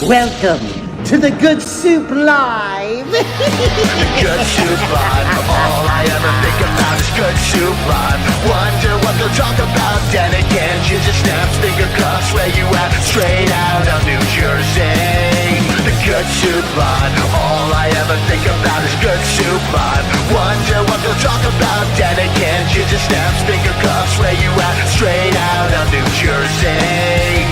Welcome to the Good Soup Live. Good Soup Live. All I ever think about is Good Soup Live. Wonder what they'll talk about. Then again, ginger snaps, finger cuffs, where you at? Straight out of New Jersey. The Good Soup Live. All I ever think about is Good Soup Live. Wonder what they'll talk about. Then again, ginger snaps, finger cuffs, where you at? Straight out of New Jersey.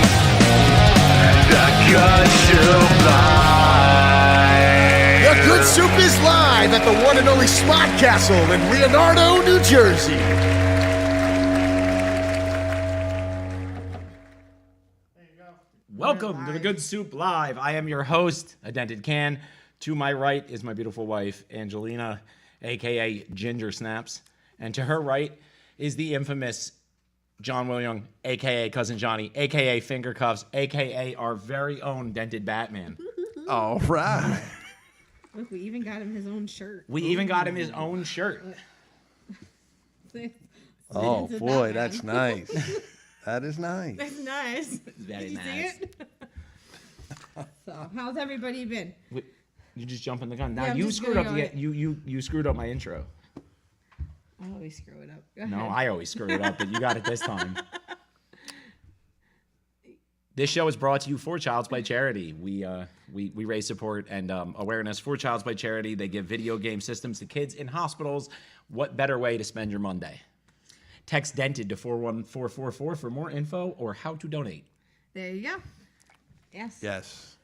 The Good Soup Live. The Good Soup is live at the one and only Smart Castle in Leonardo, New Jersey. Welcome to the Good Soup Live. I am your host, A Dented Can. To my right is my beautiful wife, Angelina, a.k.a. Ginger Snaps. And to her right is the infamous John William, a.k.a. Cousin Johnny, a.k.a. Finger Cuffs, a.k.a. our very own Dented Batman. All right. Look, we even got him his own shirt. We even got him his own shirt. Oh, boy, that's nice. That is nice. That's nice. Very Did you nice. see it? So, how's everybody been? You just jumping the gun. Now Yeah, I'm you just screwed up going you screwed up my intro. I always screw it up. Go No, ahead. I always screw it up, but you got it this time. This show is brought to you for Child's Play Charity. We raise support and awareness for Child's Play Charity. They give video game systems to kids in hospitals. What better way to spend your Monday? Text DENTED to 41444 for more info or how to donate. There you go. Yes. Yes.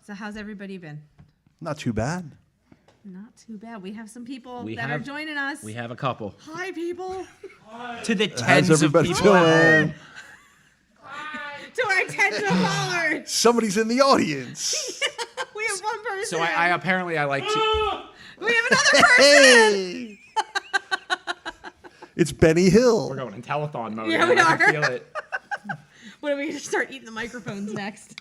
So, how's everybody been? Not too bad. Not too bad. We have some people We that have- are joining us. We have a couple. Hi, people. To the How's tens of everybody people at doing? home. To our tens of followers. Somebody's in the audience. We have one person. So I apparently I like to. We have another person. Hey! It's Benny Hill. We're going in telethon mode. Yeah, now. we I can are. feel it. What are we going to start eating the microphones next?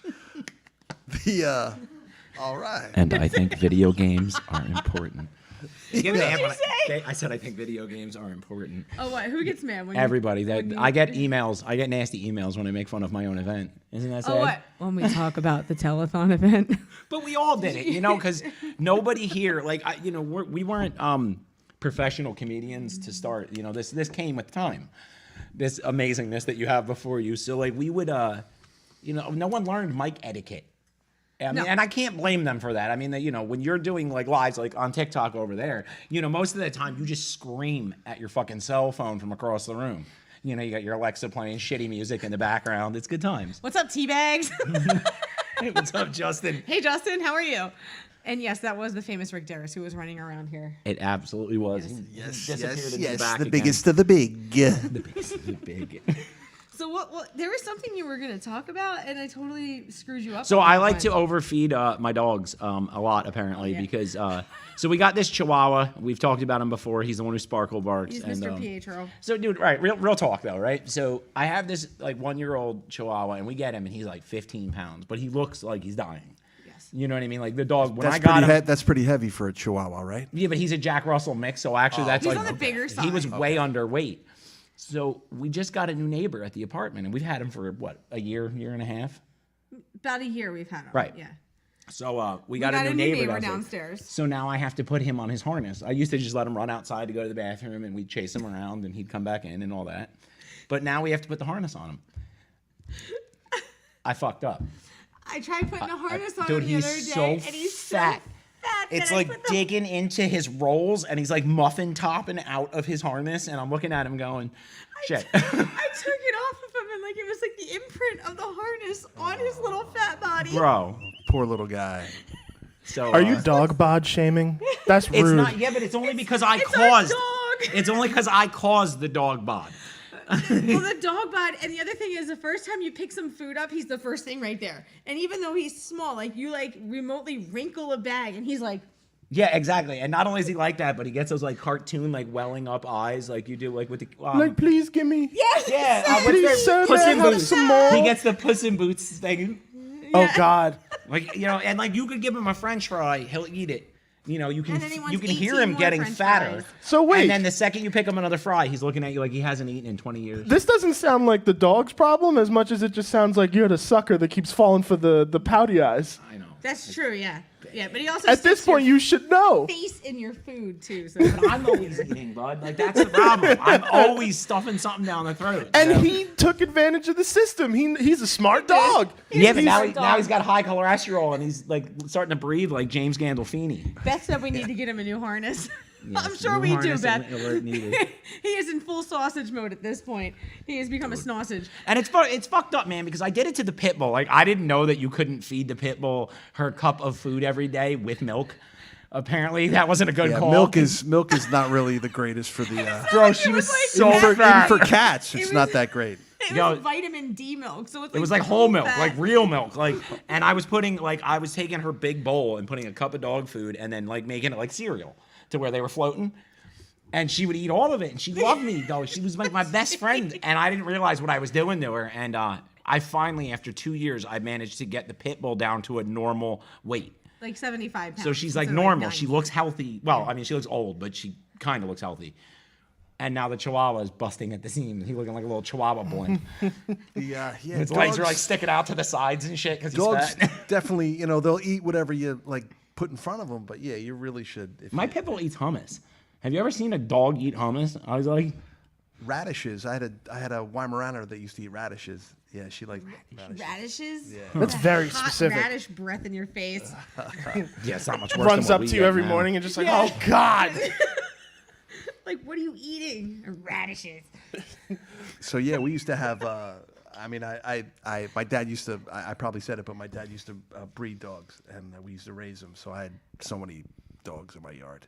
All right. And I think video games are important. What did you say? I said I think video games are important. Oh, what? Who gets mad when Everybody. when you- I get emails. I get nasty emails when I make fun of my own event. Isn't that sad? Oh, what? When we talk about the telethon event. But we all did it, because nobody here, we weren't professional comedians to start. This came with time. This amazingness that you have before you. So we would, no one learned mic etiquette. I mean, No. And I can't blame them for that. I mean, when you're doing lives on TikTok over there, most of the time you just scream at your fucking cell phone from across the room. You got your Alexa playing shitty music in the background. It's good times. What's up, teabags? Hey, what's up, Justin? Hey, Justin, how are you? And yes, that was the famous Rick Darris who was running around here. It absolutely was. Yes, He disappeared yes, into yes. back The again. biggest of the big. The biggest of the big. So what there was something you were going to talk about, and I totally screwed you up. So on I that like one. to overfeed my dogs a lot, apparently, yeah. because so we got this Chihuahua. We've talked about him before. He's the one who sparkle barks. He's and, Mr. Pietro. So, dude, right, real talk though, right? So I have this 1-year-old Chihuahua, and we get him, and he's 15 pounds, but he looks like he's dying. Yes. You know what I mean? Like the dog. When That's I got him, that's pretty heavy for a Chihuahua, right? yeah, but he's a Jack Russell mix, so actually that's He's like on the bigger side. He was way underweight. So we just got a new neighbor at the apartment, and we've had him for a year and a half. About a year we've had him. Right. Yeah. So we We got a new neighbor downstairs. So now I have to put him on his harness. I used to just let him run outside to go to the bathroom, and we'd chase him around, and he'd come back in and all that. But now we have to put the harness on him. I fucked up. I tried putting a harness on Dude, him the other day, he's so and he's fat. so fat. It's that I like put the- digging into his rolls, and he's like muffin topping out of his harness, and I'm looking at him going, shit. I took it off of him, and it was like the imprint of the harness on his little fat body. Bro. Poor little guy. So Are you dog bod shaming? That's rude. It's not, yeah, but it's only because I it's caused. our dog. It's only because I caused the dog bod. Well, the dog bod, and the other thing is, the first time you pick some food up, he's the first thing right there. And even though he's small, you remotely wrinkle a bag, and he's like, Yeah, exactly. And not only is he like that, but he gets those cartoon welling up eyes like you do with the please give me. yes, yeah, yes, what's their Please, sir, Puss may I in have Boots. some more? He gets the Puss in Boots thing. Oh God. And you could give him a French fry, he'll eat it. you know, you can And then he wants hear 18 him more getting French fatter. fries. So wait. And then the second you pick him another fry, he's looking at you like he hasn't eaten in 20 years. This doesn't sound like the dog's problem as much as it just sounds like you're the sucker that keeps falling for the pouty eyes. I know. That's true, yeah. Yeah, but he also At this sticks your point, you should know. face in your food too. So But I'm always eating, bud. Like, that's the problem. I'm always stuffing something down the throat. And so- he took advantage of the system. He's a smart dog. Yeah, but He's now he's got high cholesterol and he's like starting to breathe like James Gandolfini. Beth said we need to get him a new harness. I'm Yes, sure new we do, harness Beth. alert needed. He is in full sausage mode at this point. He has become a sausage. And it's fucked up, man, because I did it to the pit bull. Like, I didn't know that you couldn't feed the pit bull her cup of food every day with milk. Apparently, that wasn't a good Yeah, call. milk is not really the greatest for the. Bro, she was so Even fat. for cats, it's was- not that great. It Yo, was vitamin D milk, so it's It was like whole full milk, fat. like real milk, like. And I was taking her big bowl and putting a cup of dog food and then like making it like cereal to where they were floating. And she would eat all of it, and she loved me though. She was like my best friend, and I didn't realize what I was doing to her. And I finally, after 2 years, I managed to get the pit bull down to a normal weight. like 75 pounds. So she's like instead of, normal. 90. She looks healthy. Well, I mean, she looks old, but she kind of looks healthy. And now the Chihuahua is busting at the seams. He's looking like a little Chihuahua boy. His legs are like sticking out to the sides and shit because he's Dogs fat. definitely, they'll eat whatever you like put in front of them. But yeah, you really should. My pit bull eats hummus. Have you ever seen a dog eat hummus? I was like, Radishes. I had a Weimaraner that used to eat radishes. Yeah, she liked radishes. radishes. Yeah. That's very Hot specific. radish breath in your face. yeah, it's not much worse. Runs than up what to we you get every now. morning and just like, oh God. Like, what are you eating? Radishes. So yeah, we used to have. My dad used to. I probably said it, but my dad used to breed dogs, and we used to raise them. So I had so many dogs in my yard.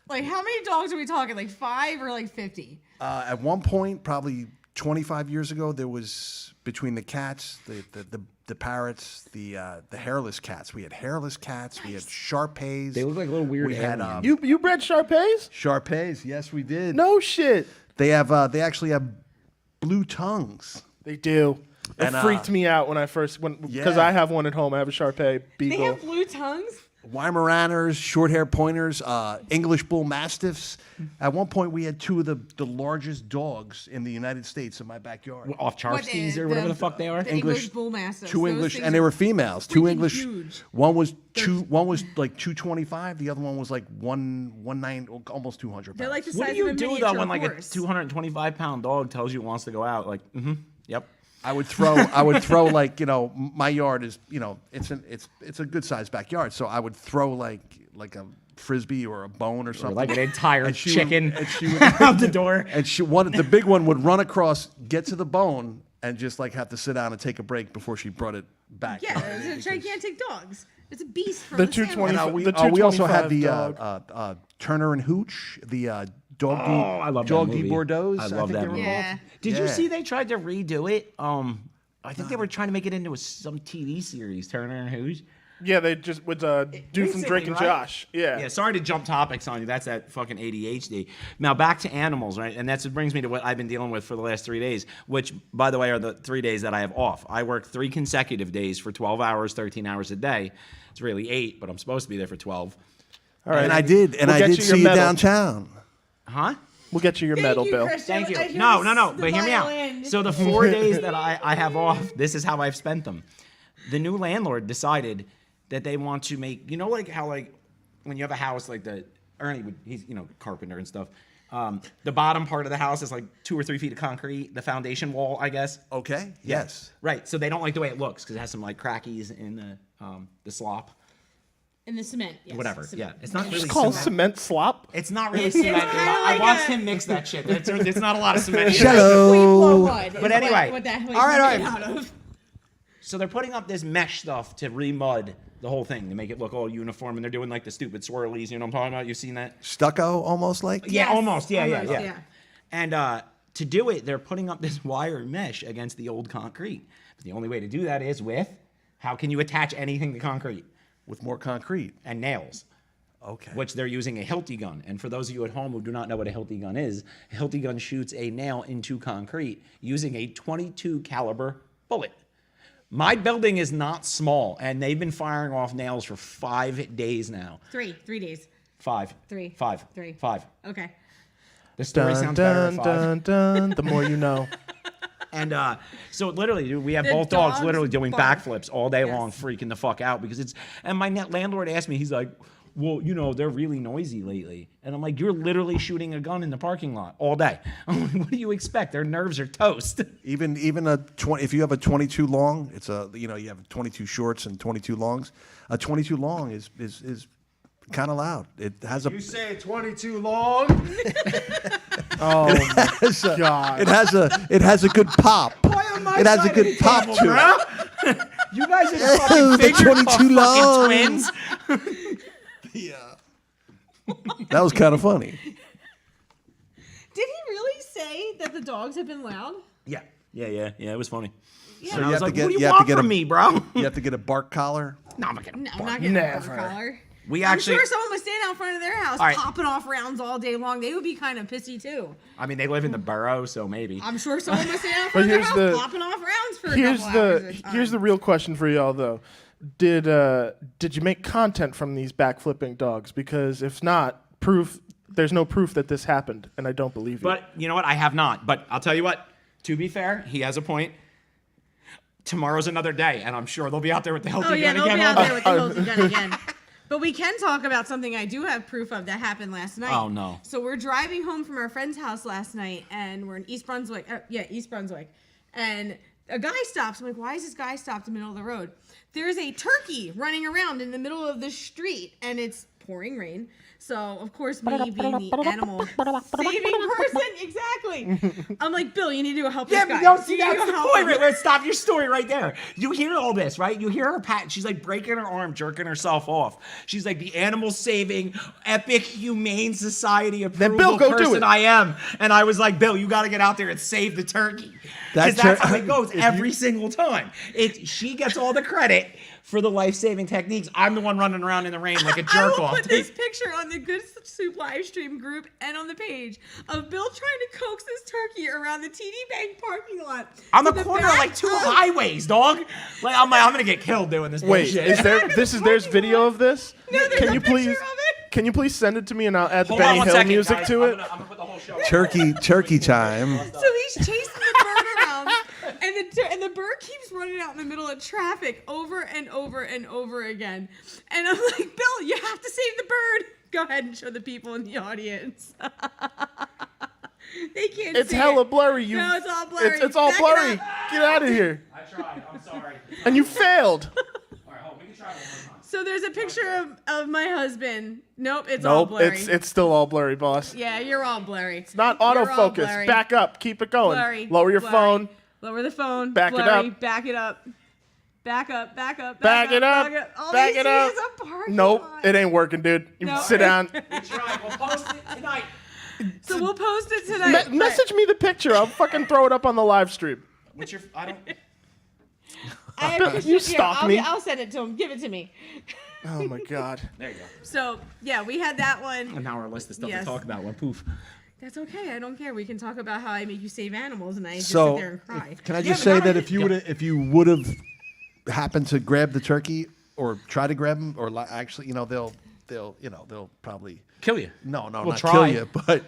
Like, how many dogs are we talking? Like 5 or like 50? At one point, probably 25 years ago, there was between the cats, the parrots, the hairless cats. We had hairless cats. We had Shar-Peis. They look like little weird We had aliens. You bred Shar-Peis? Shar-Peis. Yes, we did. No shit. They actually have blue tongues. They do. It And, freaked me out when I first went because Yeah. I have one at home. I have a Shar-Pei They beagle. have blue tongues? Weimaraners, short-hair pointers, English bull mastiffs. At one point, we had 2 of the largest dogs in the United States in my backyard. Off Charskis or whatever the fuck they are. The English bull mastiffs. 2 Those English, things and they are were females. 2 freaking English. huge. One was like 225. The other one was like 190, almost 200 pounds. They're like the What size do you of a do miniature though when like horse. a 225-pound dog tells you it wants to go out? Like, yep. I would throw like my yard is it's a good sized backyard, so I would throw like a frisbee or a bone or Or something. like an entire And she chicken would- and she would- out the door. And the big one would run across, get to the bone, and just like have to sit down and take a break before she brought it back. Yeah, it's gigantic dogs. It's a beast from The the sandwich. 220 And we also had 225 the Turner and Hooch, the doggy I love that doggy movie. Bordeaux. I love think that they were movie. Yeah. called. Did you Yeah. see they tried to redo it? I think they were trying to make it into some TV series, Turner and Hooch. Yeah, they just with dude from Basically, Drake and right? Josh. Yeah. Yeah, sorry to jump topics on you. That's that fucking ADHD. Now back to animals, right? And that brings me to what I've been dealing with for the last 3 days, which, by the way, are the 3 days that I have off. I work 3 consecutive days for 12 hours, 13 hours a day. It's really 8, but I'm supposed to be there for 12. All right. And I did We'll get you your see you medal. downtown. Huh? We'll get you your medal, Bill. Thank you. I hear No. the But hear me violin. out. So the 4 days that I have off, this is how I've spent them. The new landlord decided that they want to make, like how like when you have a house like Ernie would, he's carpenter and stuff. The bottom part of the house is like 2 or 3 feet of concrete, the foundation wall, I guess. Okay. Yes. Right. So they don't like the way it looks because it has some like crackies in the slop. In the cement. Yes, Whatever. cement. Yeah. It's not really It's called cement. cement slop. It's not really cement. kinda I like watched a- him mix that shit. It's not a lot of cement. Hello. But anyway, what that all right. out of. So they're putting up this mesh stuff to remud the whole thing to make it look all uniform, and they're doing like the stupid swirlies. You know what I'm talking about? You've seen that? Stucco, almost like. Yeah, Yes, almost. Yeah. almost, And to do it, they're putting up this wire mesh against the old concrete. But the only way to do that is with how can you attach anything to concrete? With more concrete. And nails. Okay. Which they're using a Hilti gun. And for those of you at home who do not know what a Hilti gun is, a Hilti gun shoots a nail into concrete using a .22 caliber bullet. My building is not small, and they've been firing off nails for 5 days now. 3 days. 5. 3. 5. 3. 5. Okay. The story sounds better at 5. Dun, dun. The more you know. And so literally, dude, we have The both dogs dogs literally doing bark. backflips all day Yes. long, freaking the fuck out because it's. And my landlord asked me, he's like, "Well, you know, they're really noisy lately," and I'm like, "You're literally shooting a gun in the parking lot all day. I'm like, what do you expect? Their nerves are toast." Even a 20, if you have a 22 long, it's you have 22 shorts and 22 longs. A 22 long is kind of loud. It has a. You say 22 long? Oh my God. It has a good pop. It has a good pop to it. You guys are fucking finger 22 fucking long. twins. That was kind of funny. Did he really say that the dogs have been loud? Yeah. It was funny. Yeah. And you I was have to like, get- "What do you you have to want get from a- me, bro?" You have to get a bark collar. No, I'm not gonna. No, I'm not getting a bark collar. We I'm actually. sure someone was standing out front of their house All right. popping off rounds all day long. They would be kind of pissy too. I mean, they live in the borough, so maybe. I'm sure someone was standing out But front of their house here's the- popping off rounds for a Here's couple hours. the here's the real question for y'all though. Did you make content from these backflipping dogs? Because if not, there's no proof that this happened, and I don't believe you. But you know what? I have not. But I'll tell you what. To be fair, he has a point. Tomorrow's another day, and I'm sure they'll be out there with the healthy Oh yeah, gun they'll again. be all out day. there with the Hilton gun again. But we can talk about something I do have proof of that happened last night. Oh, no. So we're driving home from our friend's house last night, and we're in East Brunswick. East Brunswick. And a guy stops. I'm like, why is this guy stopped in the middle of the road? There's a turkey running around in the middle of the street, and it's pouring rain. So, of course, me being the animal saving person, exactly. I'm like, Bill, you need to go help Yeah, this but guy. don't see You need to that's go the help point. him. Right, stop your story right there. You hear all this, right? You hear her pat. She's like breaking her arm, jerking herself off. She's like the animal saving, epic, humane society approval Bill, go do person it. I am. And I was like, Bill, you got to get out there and save the turkey. Because that's how it goes every single time. She gets all the credit for the life-saving techniques. I'm the one running around in the rain like a I jerk will off. put this picture on the Good Soup live stream group and on the page of Bill trying to coax this turkey around the TD Bank parking lot. On to the corner back of like 2 of- highways, dog. Like I'm gonna get killed doing this wait, bullshit. there's video of this? No, there's Can a you picture please of it. can you please send it to me and I'll add the Hold on Benny one Hill second, music guys. to I'm it? gonna put the whole show on. Turkey time. So he's chasing the bird around, and the bird keeps running out in the middle of traffic over and over and over again. And I'm like, Bill, you have to save the bird. Go ahead and show the people in the audience. They can't It's see hella it. blurry. No, it's all blurry. It's all Back it blurry. up. Get out of here. I tried. I'm sorry. And you failed. All right, hold on. We can try one more time. So there's a picture of my husband. Nope, it's all Nope, blurry. it's still all blurry, boss. Yeah, you're all blurry. It's not You're all autofocus. blurry. Back up. Keep it going. Blurry. Lower your Blurry. phone. Lower the phone. Back it blurry. up. Back it up. Back up. Back up. Back it up. All Back they it see up. is a parking Nope, lot. it ain't working, dude. You No. sit down. We tried. We'll post it tonight. So we'll post it tonight. but- Message me the picture. I'll fucking throw it up on the live stream. What's your? I don't. I Bill, appreciate- you here, stalk me. I'll send it to him. Give it to me. Oh my god. There you go. So yeah, we had that one. And now our list of stuff Yes. to talk about went poof. That's okay. I don't care. We can talk about how I make you save animals, and I just So, sit there and cry. can I Yeah, just but say how that about- if you would have happened to grab the turkey or try to grab him, or actually, they'll probably Kill you. not We'll kill try. you, but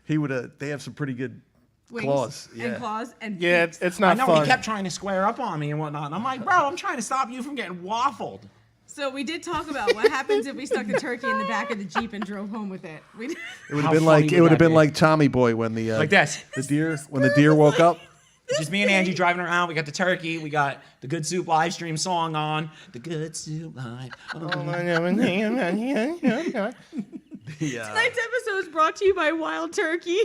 he would have. They have some pretty good Wings claws. and Yeah. claws and Yeah, feet. it's I not know fun. he kept trying to square up on me and whatnot. And I'm like, bro, I'm trying to stop you from getting waffled. So we did talk about what happens if we stuck the turkey in the back of the Jeep and drove home with it. We It would How have been funny like would it would have that been be? like Tommy Boy when the Like this. the deer woke up. Just me and Angie driving around. We got the turkey. We got the Good Soup live stream song on. The Good Soup live. Yeah. Tonight's episode is brought to you by Wild Turkey.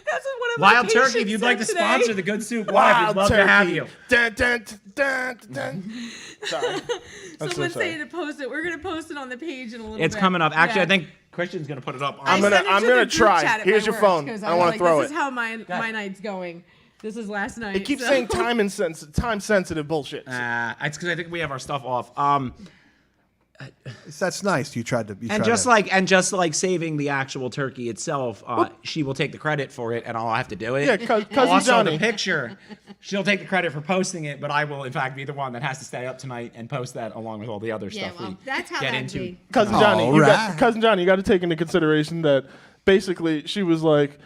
That's what one of Wild my Turkey, patients if you'd said like to today. sponsor the Good Soup live, we'd love to have you. Dun, dun, dun, dun, dun. Sorry. I'm so Someone sorry. say to post it. We're gonna post it on the page in a little bit. It's coming up. Actually, Yeah. I think Christian's going to put it up. I I'm gonna- sent it I'm to gonna the group try. chat at Here's my your work, phone. 'cause I was wanna like, throw This it. is how my night's going. This is last night. It keeps so- saying time sensitive bullshit. It's because I think we have our stuff off. That's nice. You tried to. And just like saving the actual turkey itself, she will take the credit for it, and I'll have to do it. Yeah, cousin also, Johnny. the picture, she'll take the credit for posting it, but I will, in fact, be the one that has to stay up tonight and post that along with all the other Yeah, stuff well, we that's how get that'd into. be. Cousin Johnny, Alright. Cousin Johnny, you got to take into consideration that basically she was like,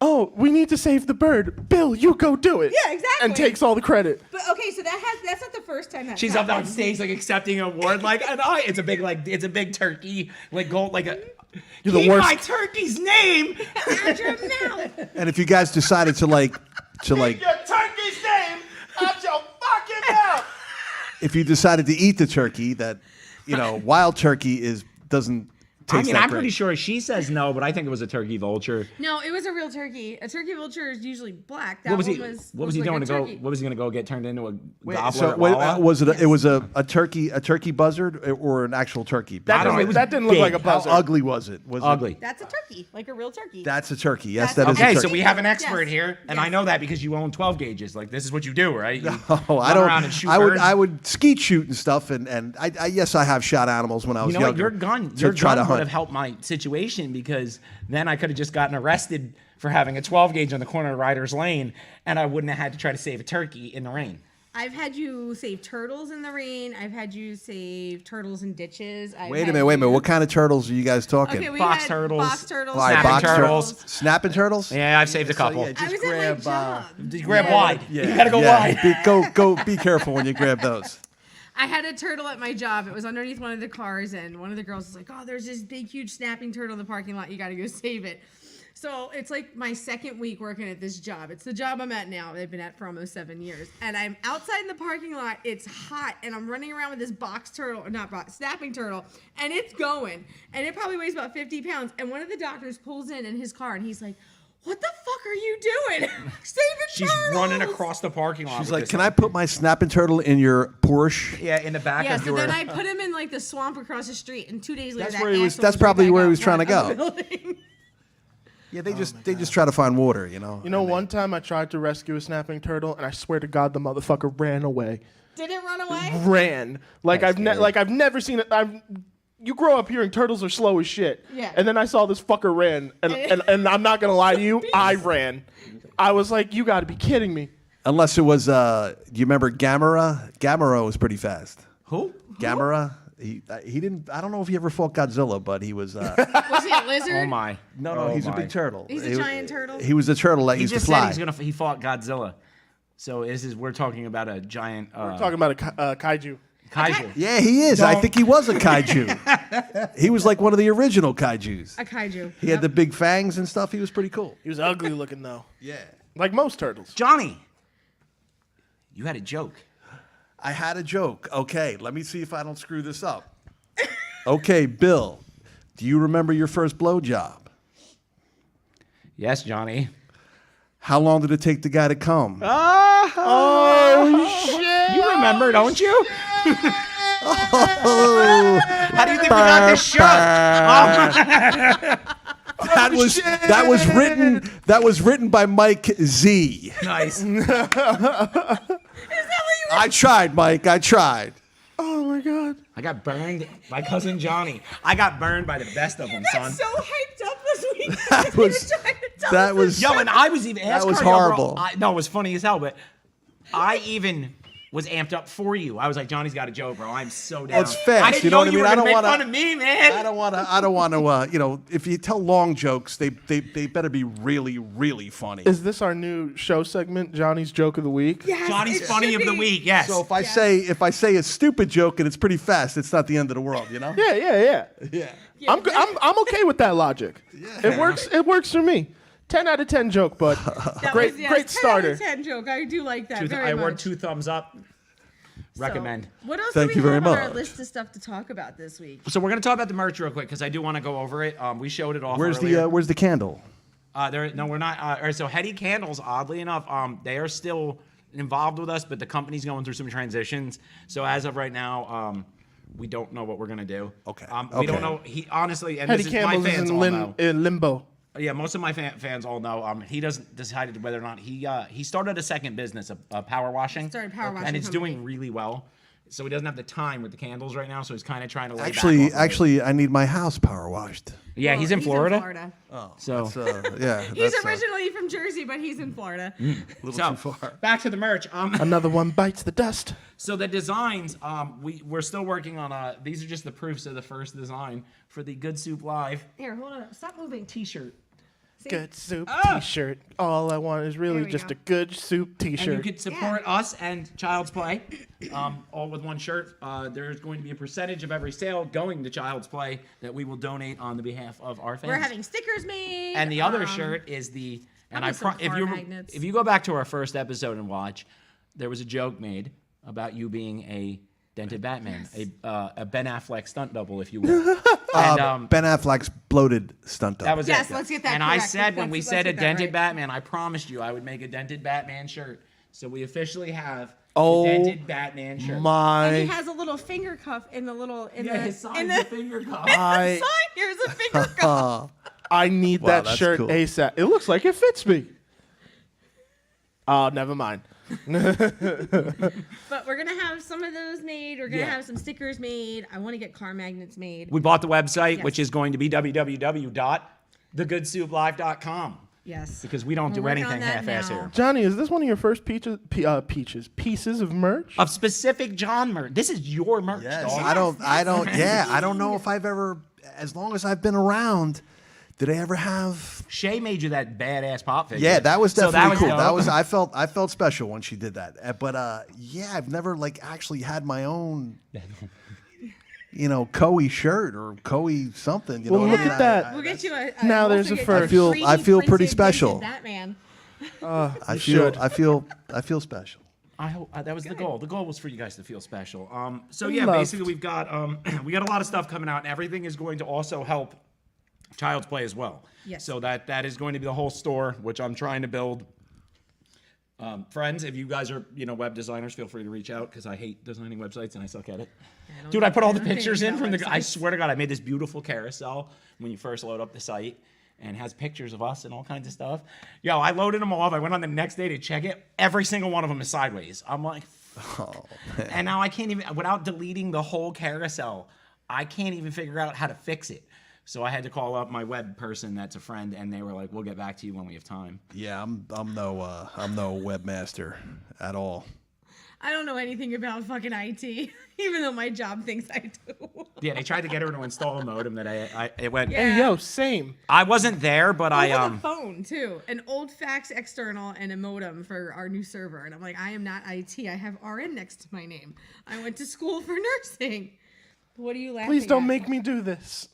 "Oh, we need to save the bird. Bill, you go do it." Yeah, exactly. And takes all the credit. But okay, so that's not the first time that She's up on stage like accepting an award, like, and it's a big turkey, like gold, like a. You're the Keep worst. my turkey's name out your mouth. And if you guys decided to like, Your turkey's name out your fucking mouth. if you decided to eat the turkey, that wild turkey doesn't taste I mean, that I'm great. pretty sure she says no, but I think it was a turkey vulture. No, it was a real turkey. A turkey vulture is usually black. That What was he? one was, What was he like doing a to go? turkey. What was he going to go get turned into a gobbler? So at Wawa? was it? It was a turkey buzzard or an actual turkey? That don't know, it was didn't look big. like a How buzzard. ugly was it? Was Ugly. That's a turkey, like a real turkey. That's a turkey. Yes, That's- that is a Okay, turkey. so we have an expert Yes. here, and Yes. I know that because you own 12 gauges. Like, this is what you do, right? You Oh, I run don't. around and shoot I would. birds. I would skeet shoot and stuff, and I yes, I have shot animals when I was You know what? younger. Your gun to try to would hunt. have helped my situation because then I could have just gotten arrested for having a 12 gauge on the corner of Ryder's Lane, and I wouldn't have had to try to save a turkey in the rain. I've had you save turtles in the rain. I've had you save turtles in ditches. Wait a minute. What kind of turtles are you guys talking? Okay, we Box had turtles. box turtles. All right, snapping box turtles. Snapping turtles. Yeah, I've saved a couple. I was at my job. You grab Yeah. wide. You gotta go wide. Go. Be careful when you grab those. I had a turtle at my job. It was underneath one of the cars, and one of the girls was like, "Oh, there's this big, huge snapping turtle in the parking lot. You got to go save it." So it's like my second week working at this job. It's the job I'm at now. I've been at for almost 7 years, and I'm outside in the parking lot. It's hot, and I'm running around with this snapping turtle, and it's going, and it probably weighs about 50 pounds. And one of the doctors pulls in his car, and he's like, "What the fuck are you doing? Saving She's turtles!" running across the parking lot. She's with like, this "Can thing." I put my snapping turtle in your Porsche?" Yeah, in the back Yeah, of so your. then I put him in like the swamp across the street, and 2 days later, That's that where he was- asshole that's right probably back where he out was trying to front of go. the building. Yeah, they just try to find water, You know, And one time I tried to rescue a snapping turtle, and I swear to God, the motherfucker ran away. Did it run away? Ran like I've never seen it. You grow up hearing turtles are slow as shit. Yeah. And then I saw this fucker ran, and I'm not gonna lie to you, I ran. I was like, you got to be kidding me. unless it was, do you remember Gamera? Gamera was pretty fast. Who? Gamera. He didn't. I don't know if he ever fought Godzilla, but he was. Was he a lizard? Oh my. No, he's a my. big turtle. He's a He- giant turtle? He was a turtle that He used to just fly. said he fought Godzilla. So we're talking about a giant. We're talking about a kaiju. kaiju. Yeah, he is. I Don't- think he was a kaiju. He was like one of the original kaijus. A kaiju. He had the big fangs and stuff. He was pretty cool. He was ugly looking though, Yeah. like most turtles. Johnny, you had a joke. I had a joke. Okay, let me see if I don't screw this up. Okay, Bill, do you remember your first blowjob? Yes, Johnny. How long did it take the guy to come? Oh shit! You remember, don't you? Oh, How do you think we got this show? that was written by Mike Z. Nice. I tried, Mike. I tried. Oh my god! I got burned by cousin Johnny. I got burned by the best of them, son. So hyped up this week. That was that was Yo, and I was even That ask was her, yo, bro, horrible. no, it was funny as hell, but I even was amped up for you. I was like, Johnny's got a joke, bro. I'm so down. It's fast, I didn't you know what I you mean? were I gonna don't make wanna- fun of me, man. I don't want to. If you tell long jokes, they better be really, really funny. Is this our new show segment, Johnny's Joke of the Week? Yes, Johnny's it funny should of the be. week. Yes. So if I say a stupid joke and it's pretty fast, it's not the end of the world, you know? Yeah. Yeah. I'm okay with that logic. It works. It works for me. 10 out of 10 joke, but That great was, yes, great 10 starter. out of 10 joke. I do like that very I much. wore 2 thumbs up. So, Recommend. what else Thank do you we very have on our much. list of stuff to talk about this week? So we're gonna talk about the merch real quick because I do want to go over it. We showed it off. Where's earlier. the candle? No, we're not. All right, so Heady Candles, oddly enough, they are still involved with us, but the company's going through some transitions. So as of right now, we don't know what we're gonna do. Okay. We don't know. He honestly, and Eddie this is my Campbell's is fans in, all know. in limbo. Yeah, most of my fans all know. He doesn't decided whether or not he started a second business, of power washing. Started power washing and it's company. doing really well. so he doesn't have the time with the candles right now. So he's kind of trying to lay back Actually, off of it. actually, I need my house power washed. Yeah, Well, he's in Florida. So Yeah, He's originally from Jersey, but he's in Florida. a little too far. back to the merch. Another one bites the dust. So the designs, we're still working on. These are just the proofs of the first design for the Good Soup Live Here, hold on. Stop moving. T-shirt. See? Good soup Oh. T-shirt. All I want is really There we just go. a good soup And you T-shirt. could support us and Child's Play, all with one shirt. There's going to be a percentage of every sale going to Child's Play that we will donate on the behalf of our fans. We're having stickers made. And the other shirt is the. And Probably some if car you magnets. if you go back to our first episode and watch, there was a joke made about you being a dented Batman, a Ben Affleck stunt double, if you will. And Ben Affleck's bloated stunt double. that was Yes, it. let's get that And I correct. said when we Let's said a get that dented right. Batman, I promised you I would make a dented Batman shirt. So we officially have Oh, a dented Batman shirt. And he My, has a little finger cuff in the little his side's in a the finger cuff. I, sign. Here's a finger cuff. I need Wow, that that's shirt cool. ASAP. It looks like it fits me. Oh, never mind. But we're gonna have some of those made. We're gonna Yeah. have some stickers made. I want to get car magnets made. We bought the website, Yes. which is going to be www.thegoodsouplive.com. Yes. Because we don't We're do working on anything that half-ass now. here. Johnny, is this one of your first pieces of merch? Of specific John merch. This is your merch, Yes, dog. I don't know if I've ever, as long as I've been around, did I ever have? Shay made you that badass pop figure. Yeah, that was So definitely cool. dope. That was I felt special when she did that. But yeah, I've never like actually had my own, Coey shirt or Coey something. Well, look I mean, at that. We'll get you a Now we'll there's also a get first. you a I feel 3D pretty printed special. Batman. I should. feel special. I hope that was the goal. The goal was for you guys to feel special. So Loved. yeah, basically we've got we got a lot of stuff coming out, and everything is going to also help Child's Play as well. Yes. So that is going to be the whole store, which I'm trying to build. Friends, if you guys are web designers, feel free to reach out because I hate designing websites and I suck at it. Dude, I put all the don't think pictures in about from the. I websites. swear to God, I made this beautiful carousel when you first load up the site. And has pictures of us and all kinds of stuff. Yo, I loaded them all up. I went on the next day to check it. Every single one of them is sideways. I'm like, and now I can't even, without deleting the whole carousel, I can't even figure out how to fix it. So I had to call up my web person that's a friend, and they were like, "We'll get back to you when we have time." Yeah, I'm no webmaster at all. I don't know anything about fucking IT, even though my job thinks I do. Yeah, they tried to get her to install a modem that it went. Yeah. Hey, yo, same. I wasn't there, but I I have a phone too, an old fax external and a modem for our new server. And I'm like, I am not IT. I have RN next to my name. I went to school for nursing. What are you laughing Please don't at? make me do this.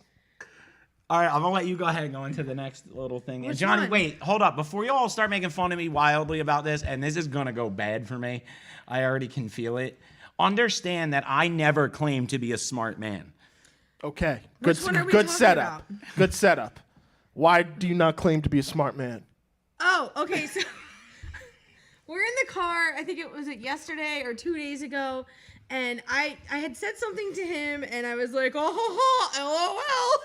All right, I'm gonna let you go ahead and go into the next little thing. And Which Johnny, one? wait, hold up. Before you all start making fun of me wildly about this, and this is gonna go bad for me, I already can feel it. Understand that I never claimed to be a smart man. Okay. Which one are we good talking setup. about? Good setup. Why do you not claim to be a smart man? Oh, okay. So we're in the car. I think it was yesterday or 2 days ago, and I had said something to him, and I was like, "Oh, LOL."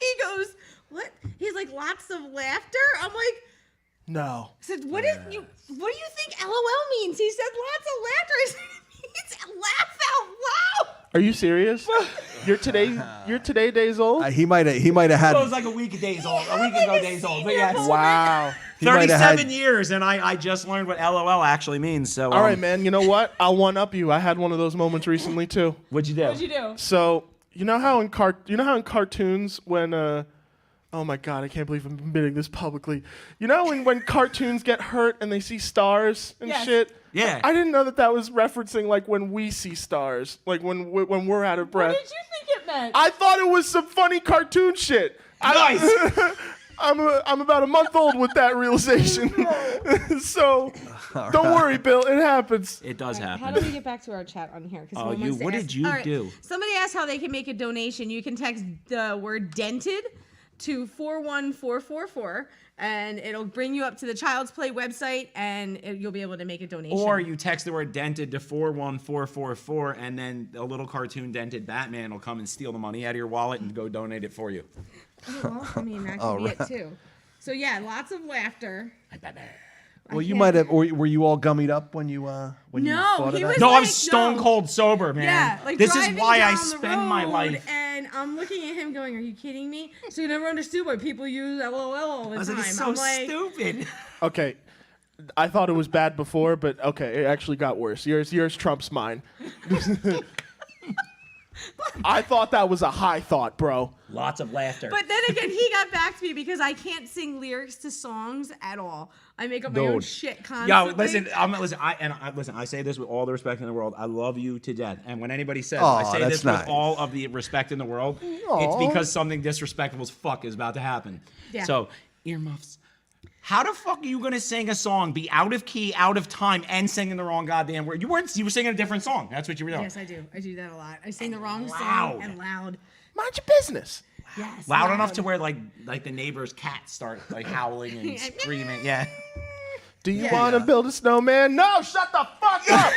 He goes, "What?" He's like, "Lots of laughter." I'm like, No. I said, what do you think LOL means? He said lots of laughter. I said, it means laugh out loud. Are you serious? You're today days old? He might have had. It was like a week days old, a week ago days old. But yes, Wow. He might have 37 had- years, and I just learned what LOL actually means. So All right, man. You know what? I'll one up you. I had one of those moments recently too. What'd you do? What'd you do? So you know how in cartoons when oh my God, I can't believe I'm admitting this publicly. You know when cartoons get hurt and they see stars and Yes. shit? Yeah. I didn't know that was referencing like when we see stars, like when we're out of breath. What did you think it meant? I thought it was some funny cartoon shit. Nice. I'm about a month old with that realization. So don't worry, Bill. It happens. It does How happen. do we get back to our chat on here? 'Cause Oh, someone you- wants to what ask- did you All right, do? Somebody asked how they can make a donation. You can text the word dented to 41444, and it'll bring you up to the Child's Play website, and you'll be able to make a donation. Or you text the word dented to 41444, and then a little cartoon dented Batman will come and steal the money out of your wallet and go donate it for you. Well, I mean, that could be it too. So yeah, lots of laughter. Well, you might have, or were you all gummied up when you when you No, thought of he that? was No, like, I'm stone cold sober, man. Yeah, like this is driving why I down the spend my road, life. And I'm looking at him going, "Are you kidding me?" So you never understood why people use LOL all the I was time. like, it's so I'm like, stupid. Okay, I thought it was bad before, but okay, it actually got worse. Yours trumps mine. I thought that was a high thought, bro. Lots of laughter. But then again, he got back to me because I can't sing lyrics to songs at all. I make up my own Dude. shit constantly. Yo, listen, listen. I say this with all the respect in the world. I love you to death. And when anybody says Aw, I say that's this nice. with all of the respect in the world, it's because something disrespectful as fuck is about to happen. Yeah. So, earmuffs. How the fuck are you gonna sing a song, be out of key, out of time, and singing the wrong goddamn word? You were singing a different song. That's what you were doing. Yes, I do. I do that a lot. I sing the wrong Loud. song and loud. Mind your business. Yes. Loud enough to where like the neighbor's cats start like howling and screaming. Yeah. Do you want to build a snowman? No, shut the fuck up.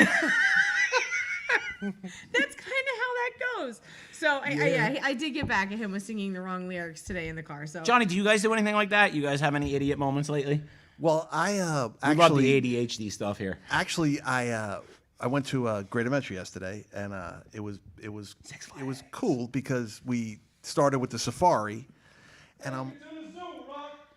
That's kind of how that goes. So I did get back at him with singing the wrong lyrics today in the car. So Johnny, do you guys do anything like that? You guys have any idiot moments lately? Well, I We love actually the ADHD stuff here. actually I went to Great Adventure yesterday, and it was cool because we started with the safari, and I'm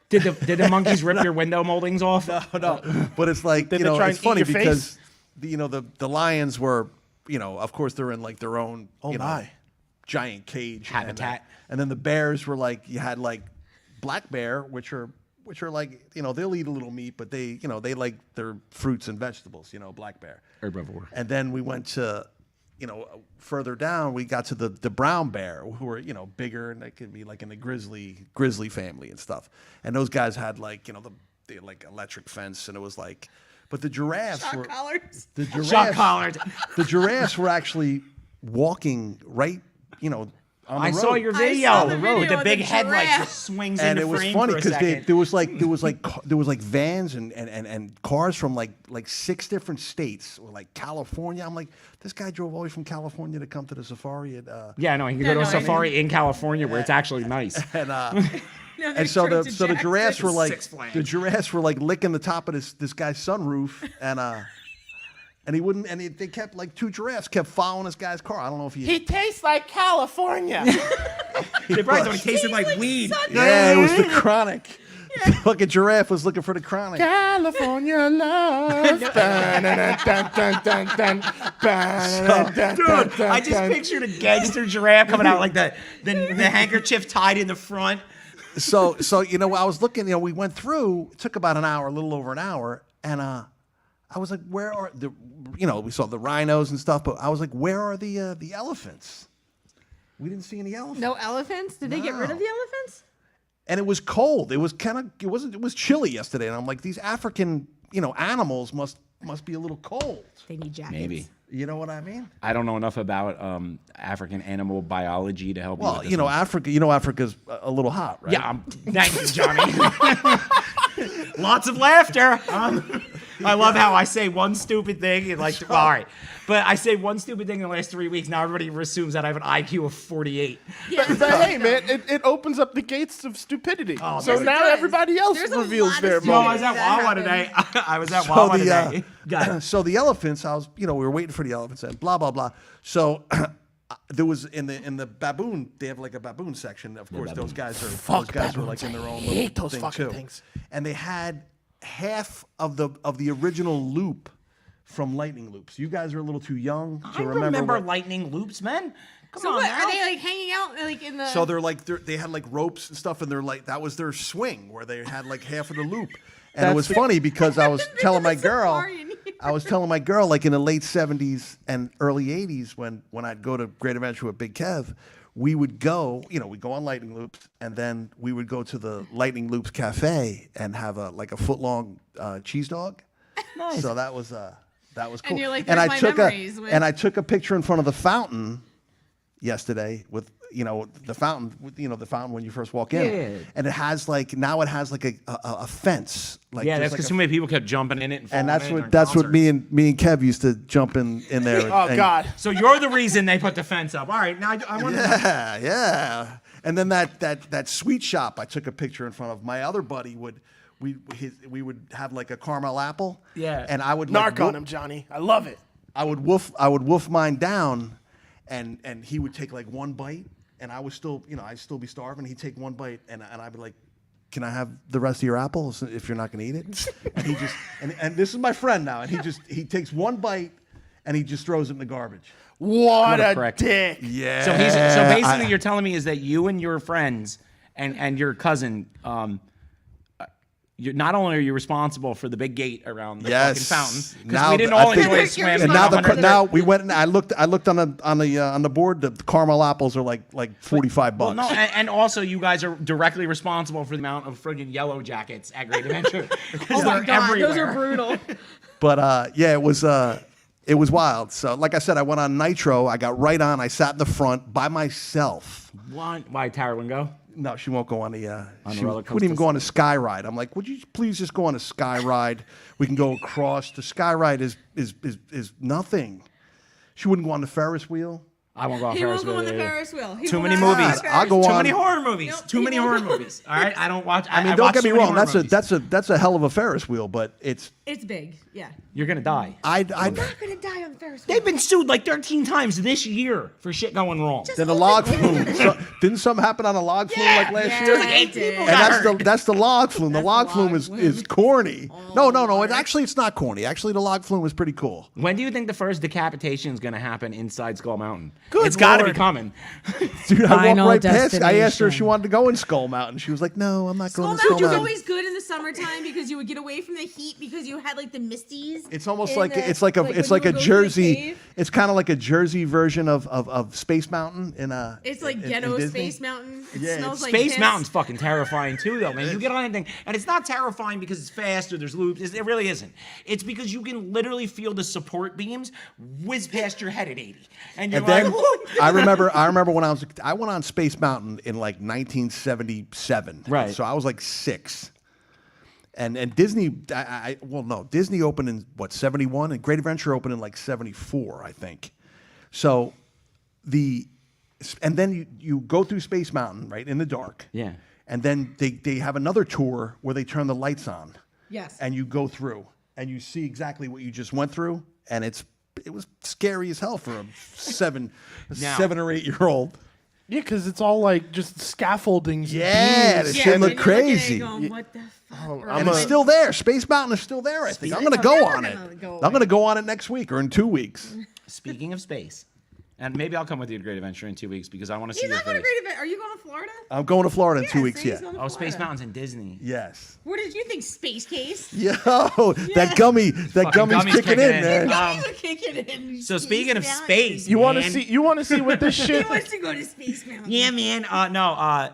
Did the monkeys rip your window moldings off? no, but it's like Did you they know try it's and eat funny your because face? the lions were of course they're in like their own my. giant cage Habitat. and then the bears were like you had like black bear which are like they'll eat a little meat but they they like their fruits and vegetables black bear. Herbivore. And then we went to further down we got to the brown bear who were bigger and they could be like in the grizzly family and stuff, and those guys had like they had like electric fence and it was like. But the giraffes shock were collars. Shock collared. the giraffes were actually walking right, on the I road. saw your I video. saw the With video the of big the headlights giraffe. just swings and into it was frame funny for a because second. there was like vans and cars from like 6 different states or like California. I'm like, this guy drove all the way from California to come to the safari at Yeah, no, you can Yeah, go to a no, I mean- safari in California where it's actually nice. No, and so the Jackson. giraffes were like Six Flags. licking the top of this guy's sunroof and he wouldn't and they kept like 2 giraffes kept following this guy's car. I don't know if He tastes like California. They probably thought it tasted like weed. yeah, it was the chronic. The fucking giraffe was looking for the chronic. California love. Dude, I just pictured a gangster giraffe coming out like the handkerchief tied in the front. So I was looking. We went through. It took about an hour, a little over an hour, and I was like, "Where are the?" We saw the rhinos and stuff, but I was like, "Where are the elephants?" We didn't see any elephants. No elephants? Did they get rid of the elephants? And it was cold. It was it was chilly yesterday, and I'm like, these African animals must be a little cold. They need jackets. Maybe. You know what I mean? I don't know enough about African animal biology to help you Well, with this one. Africa's a little hot, right? Yeah, thank you, Johnny. Lots of laughter. I love how I say one stupid thing and all right. But I say one stupid thing in the last 3 weeks. Now everybody assumes that I have an IQ of 48. Yeah, But hey, man, it opens up the gates of stupidity. so yes, it now does. everybody else There's a reveals lot of their stupidity. No, I moment. was at That Wawa happened. today. I was at So Wawa the, today. Got it. So the elephants, we were waiting for the elephants and blah blah blah. So there was in the baboon, they have like a baboon section. Of course, those guys are like in their own little hate those thing fucking too. things. And they had half of the original loop from Lightning Loops. You guys are a little too young to I remember what- lightning loops, man. Come So on what? now. Are they like hanging out like in the? So they had like ropes and stuff, and they're like that was their swing where they had like half of the loop. And it was funny because I was telling my girl, safari in here. like in the late 70s and early 80s when I'd go to Great Adventure with Big Kev, we would go, we'd go on Lightning Loops, and then we would go to the Lightning Loops Cafe and have a foot-long cheese dog. Nice. So that was cool. you're like, and "There's I my took memories with-" I took a picture in front of the fountain yesterday with the fountain when you first walk in, Yeah. and it has like a fence. Like Yeah, there's that's because like so many people kept jumping in it. and falling in during that's what concerts. me and Kev used to jump in there. Oh and- God. So you're the reason they put the fence up. All right, now I want to. Yeah. And then that sweet shop I took a picture in front of. My other buddy would we would have like a caramel apple. Yeah. And I would Narc on him, Johnny. I love it. I would wolf mine down, and he would take like one bite, and I was still, I'd still be starving. He'd take one bite, and I'd be like, "Can I have the rest of your apples if you're not going to eat it?" And he just, and this is my friend now, and he takes one bite, and he just throws it in the garbage. What a prick. dick. Yeah. So basically, you're telling me is that you and your friends and your cousin, you're not only are you responsible for the big gate around the fucking fountain, because we didn't all enjoy swimming. And now we went and I looked on the board. The caramel apples are like $45. Well, no, and also you guys are directly responsible for the amount of friggin' yellow jackets at Great Adventure. Oh my they're God, everywhere. those are brutal. But yeah, it was wild. So like I said, I went on Nitro. I got right on. I sat in the front by myself. Why Tara wouldn't go? No, she won't go on the. She roller wouldn't even go on a sky ride. I'm like, would you please just go on a sky ride? We can go across. The sky ride is nothing. She wouldn't go on the Ferris wheel. I won't go on He Ferris won't go wheel. on the either. Ferris wheel. He Too will many not go on the movies. Ferris I'll go wheel. Too on. many horror movies. Nope, Too he many won't horror go. movies. All right, I don't watch. I mean, I don't watch get me too many wrong. horror movies. That's a hell of a Ferris wheel, but it's. It's big. Yeah. You're gonna die. I'm not gonna die on the Ferris wheel. They've been sued like 13 times this year for shit going wrong. Then the log flume. Didn't something happen on a log flume like last yeah, year? like 8 it did. people And that's the log flume. The log flume log is flume. corny. Oh, No. Lord. It's not corny. Actually, the log flume was pretty cool. When do you think the first decapitation is going to happen inside Skull Mountain? Good It's got to be Lord. coming. Dude, I walked Final right past. I asked her if she destination. wanted to go in Skull Mountain. She was like, "No, I'm not going Skull to Skull Mountain was Mountain." always good in the summertime because you would get away from the heat because you had like the misties. It's almost in like the- it's like a when it's you like a would go to the Jersey. cave. It's kind of like a Jersey version of Space Mountain in a. It's like in ghetto Disney. Space Mountain. It Yeah, smells like Space piss. Mountain's fucking terrifying too, though, man. You get on anything, and it's not terrifying because it's fast or there's loops. It really isn't. It's because you can literally feel the support beams whiz past your head at 80, and you're And then like, I remember when I went on Space Mountain in like 1977. Right. So I was like 6. And Disney, Disney opened in what 71, and Great Adventure opened in like 74, I think. So and then you go through Space Mountain right in the dark. Yeah. And then they have another tour where they turn the lights on. Yes. And you go through and you see exactly what you just went through, and it was scary as hell for a 7 or 8 year old. Yeah, because it's all like just scaffoldings. Yeah, and this beams. shit and look you're looking at it crazy. going, what the fuck? Or And I'm it's a- still there. Space Mountain is still there, I think. I'm going to go Never on it. gonna go I'm going to away. go on it next week or in 2 weeks. speaking of space, and maybe I'll come with you to Great Adventure in 2 weeks because I want to see He's your not going to face. Great Event. Are you going to Florida? I'm going to Florida in 2 weeks, see, yeah. he's going to Oh, Space Florida. Mountain's in Disney. Yes. Where did you think Space Case? Yo, that gummy's gummy's kicking kicking in, in. man. Guys are kicking in. So speaking of Mountain. space, You want to man. see? You want to see what this He shit? wants to go to Space Mountain. Yeah, man. No.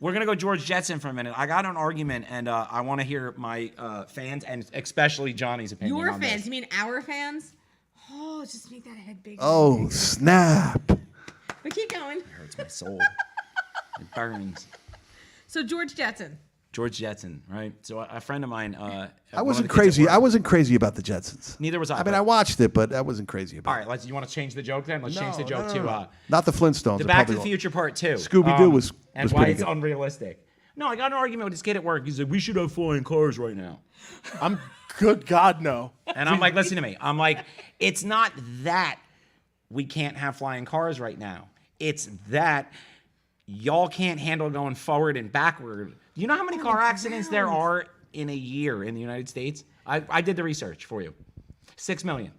We're gonna go George Jetson for a minute. I got an argument, and I want to hear my fans and especially Johnny's opinion. Your on fans? This. You mean our fans? Oh, just make that head bigger. Oh, snap. But keep going. It hurts my soul. It burns. So George Jetson. George Jetson, right? So a friend of mine. I wasn't crazy. I wasn't crazy about the Jetsons. Neither was I. I mean, but- I watched it, but I wasn't crazy about All right, you want to change the joke then? Let's change the joke to Not the Flintstones. the it Back to probably the won't. Future Part 2. Scooby-Doo was and why pretty it's good. unrealistic. No, I got an argument with this kid at work. He said we should have flying cars right now. I'm good. God no. And I'm like, listen to me. I'm like, it's not that we can't have flying cars right now. It's that y'all can't handle going forward and backward. You know how many car accidents there are in a year in the United States? I did the research for you. 6 million.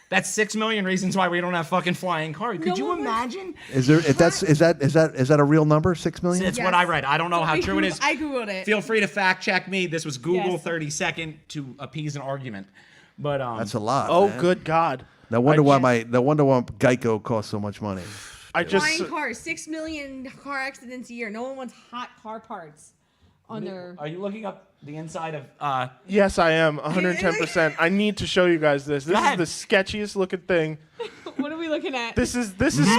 That's 6 million reasons why we don't have fucking flying cars. Could you imagine? Is that a real number? 6 million? It's what I read. I don't know how true it is. I Googled it. Feel free to fact check me. This was Google Yes. 30-second to appease an argument. But That's a lot. Oh, man. good God. No wonder why Geico costs so much money. I just. Flying cars. 6 million car accidents a year. No one wants hot car parts on their. are you looking up the inside of Yes, I am 110%. I need to show you guys this. This is ahead. the sketchiest looking thing. What are we looking at? This is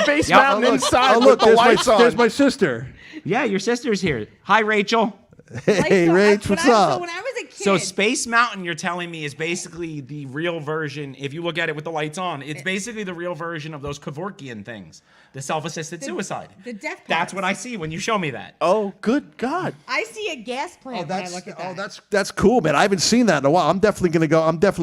Space Yeah, Mountain inside Oh, look, with the lights there's on. my sister. Yeah, your sister's here. Hi, Rachel. Hey, So Rach, when what's So up? when I was a So Space Mountain, you're telling me, is basically the real version. If you look at it with the lights on, it's basically the real version of those Kevorkian things, the self-assisted suicide. The death pods. That's what I see when you show me that. Oh, good God. I see a gas plant when I look at that. That's cool, man. I haven't seen that in a while. I'm definitely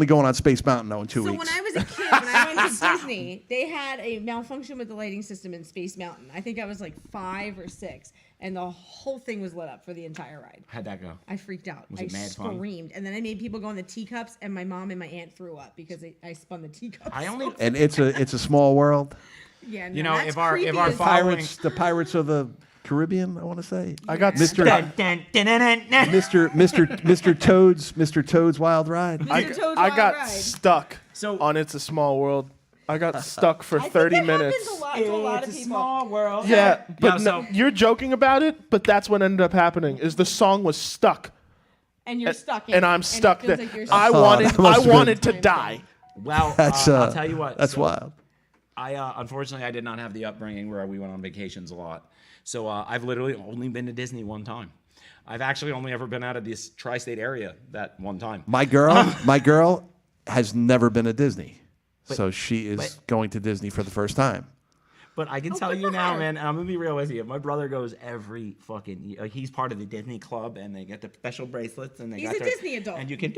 going on Space Mountain though in 2 So weeks. when I was a kid, when I went to Disney, they had a malfunction with the lighting system in Space Mountain. I think I was like 5 or 6, and the whole thing was lit up for the entire ride. How'd that go? I freaked out. Was I it mad fun? screamed, and then I made people go in the teacups, and my mom and my aunt threw up because I spun the teacups. And it's a small world. Yeah, no, You know, that's if our creepy as following- The Pirates of the Caribbean, I want to say. I got Mr. stuck. Mr. Toad's Wild Ride. Mr. Toad's I Wild got Ride. stuck So- on It's a Small World. I got stuck for I think 30 that minutes. happens a lot to a lot of It's a people. small world. Yeah, but so- you're joking about it, but that's what ended up happening. Is the song was stuck, And you're stuck in and it, I'm it stuck feels there. like you're I stuck. wanted, that must I have been- wanted to die. Well, That's I'll tell you what. That's so wild. I unfortunately I did not have the upbringing where we went on vacations a lot. So I've literally only been to Disney one time. I've actually only ever been out of this tri-state area that one time. My girl has never been to Disney. So she is going to Disney for the first time. But I can tell you now, man, and I'm gonna be real with you. My brother goes every fucking year. Like, he's part of the Disney club, and they get the special bracelets, and they He's got a their- Disney adult. and you can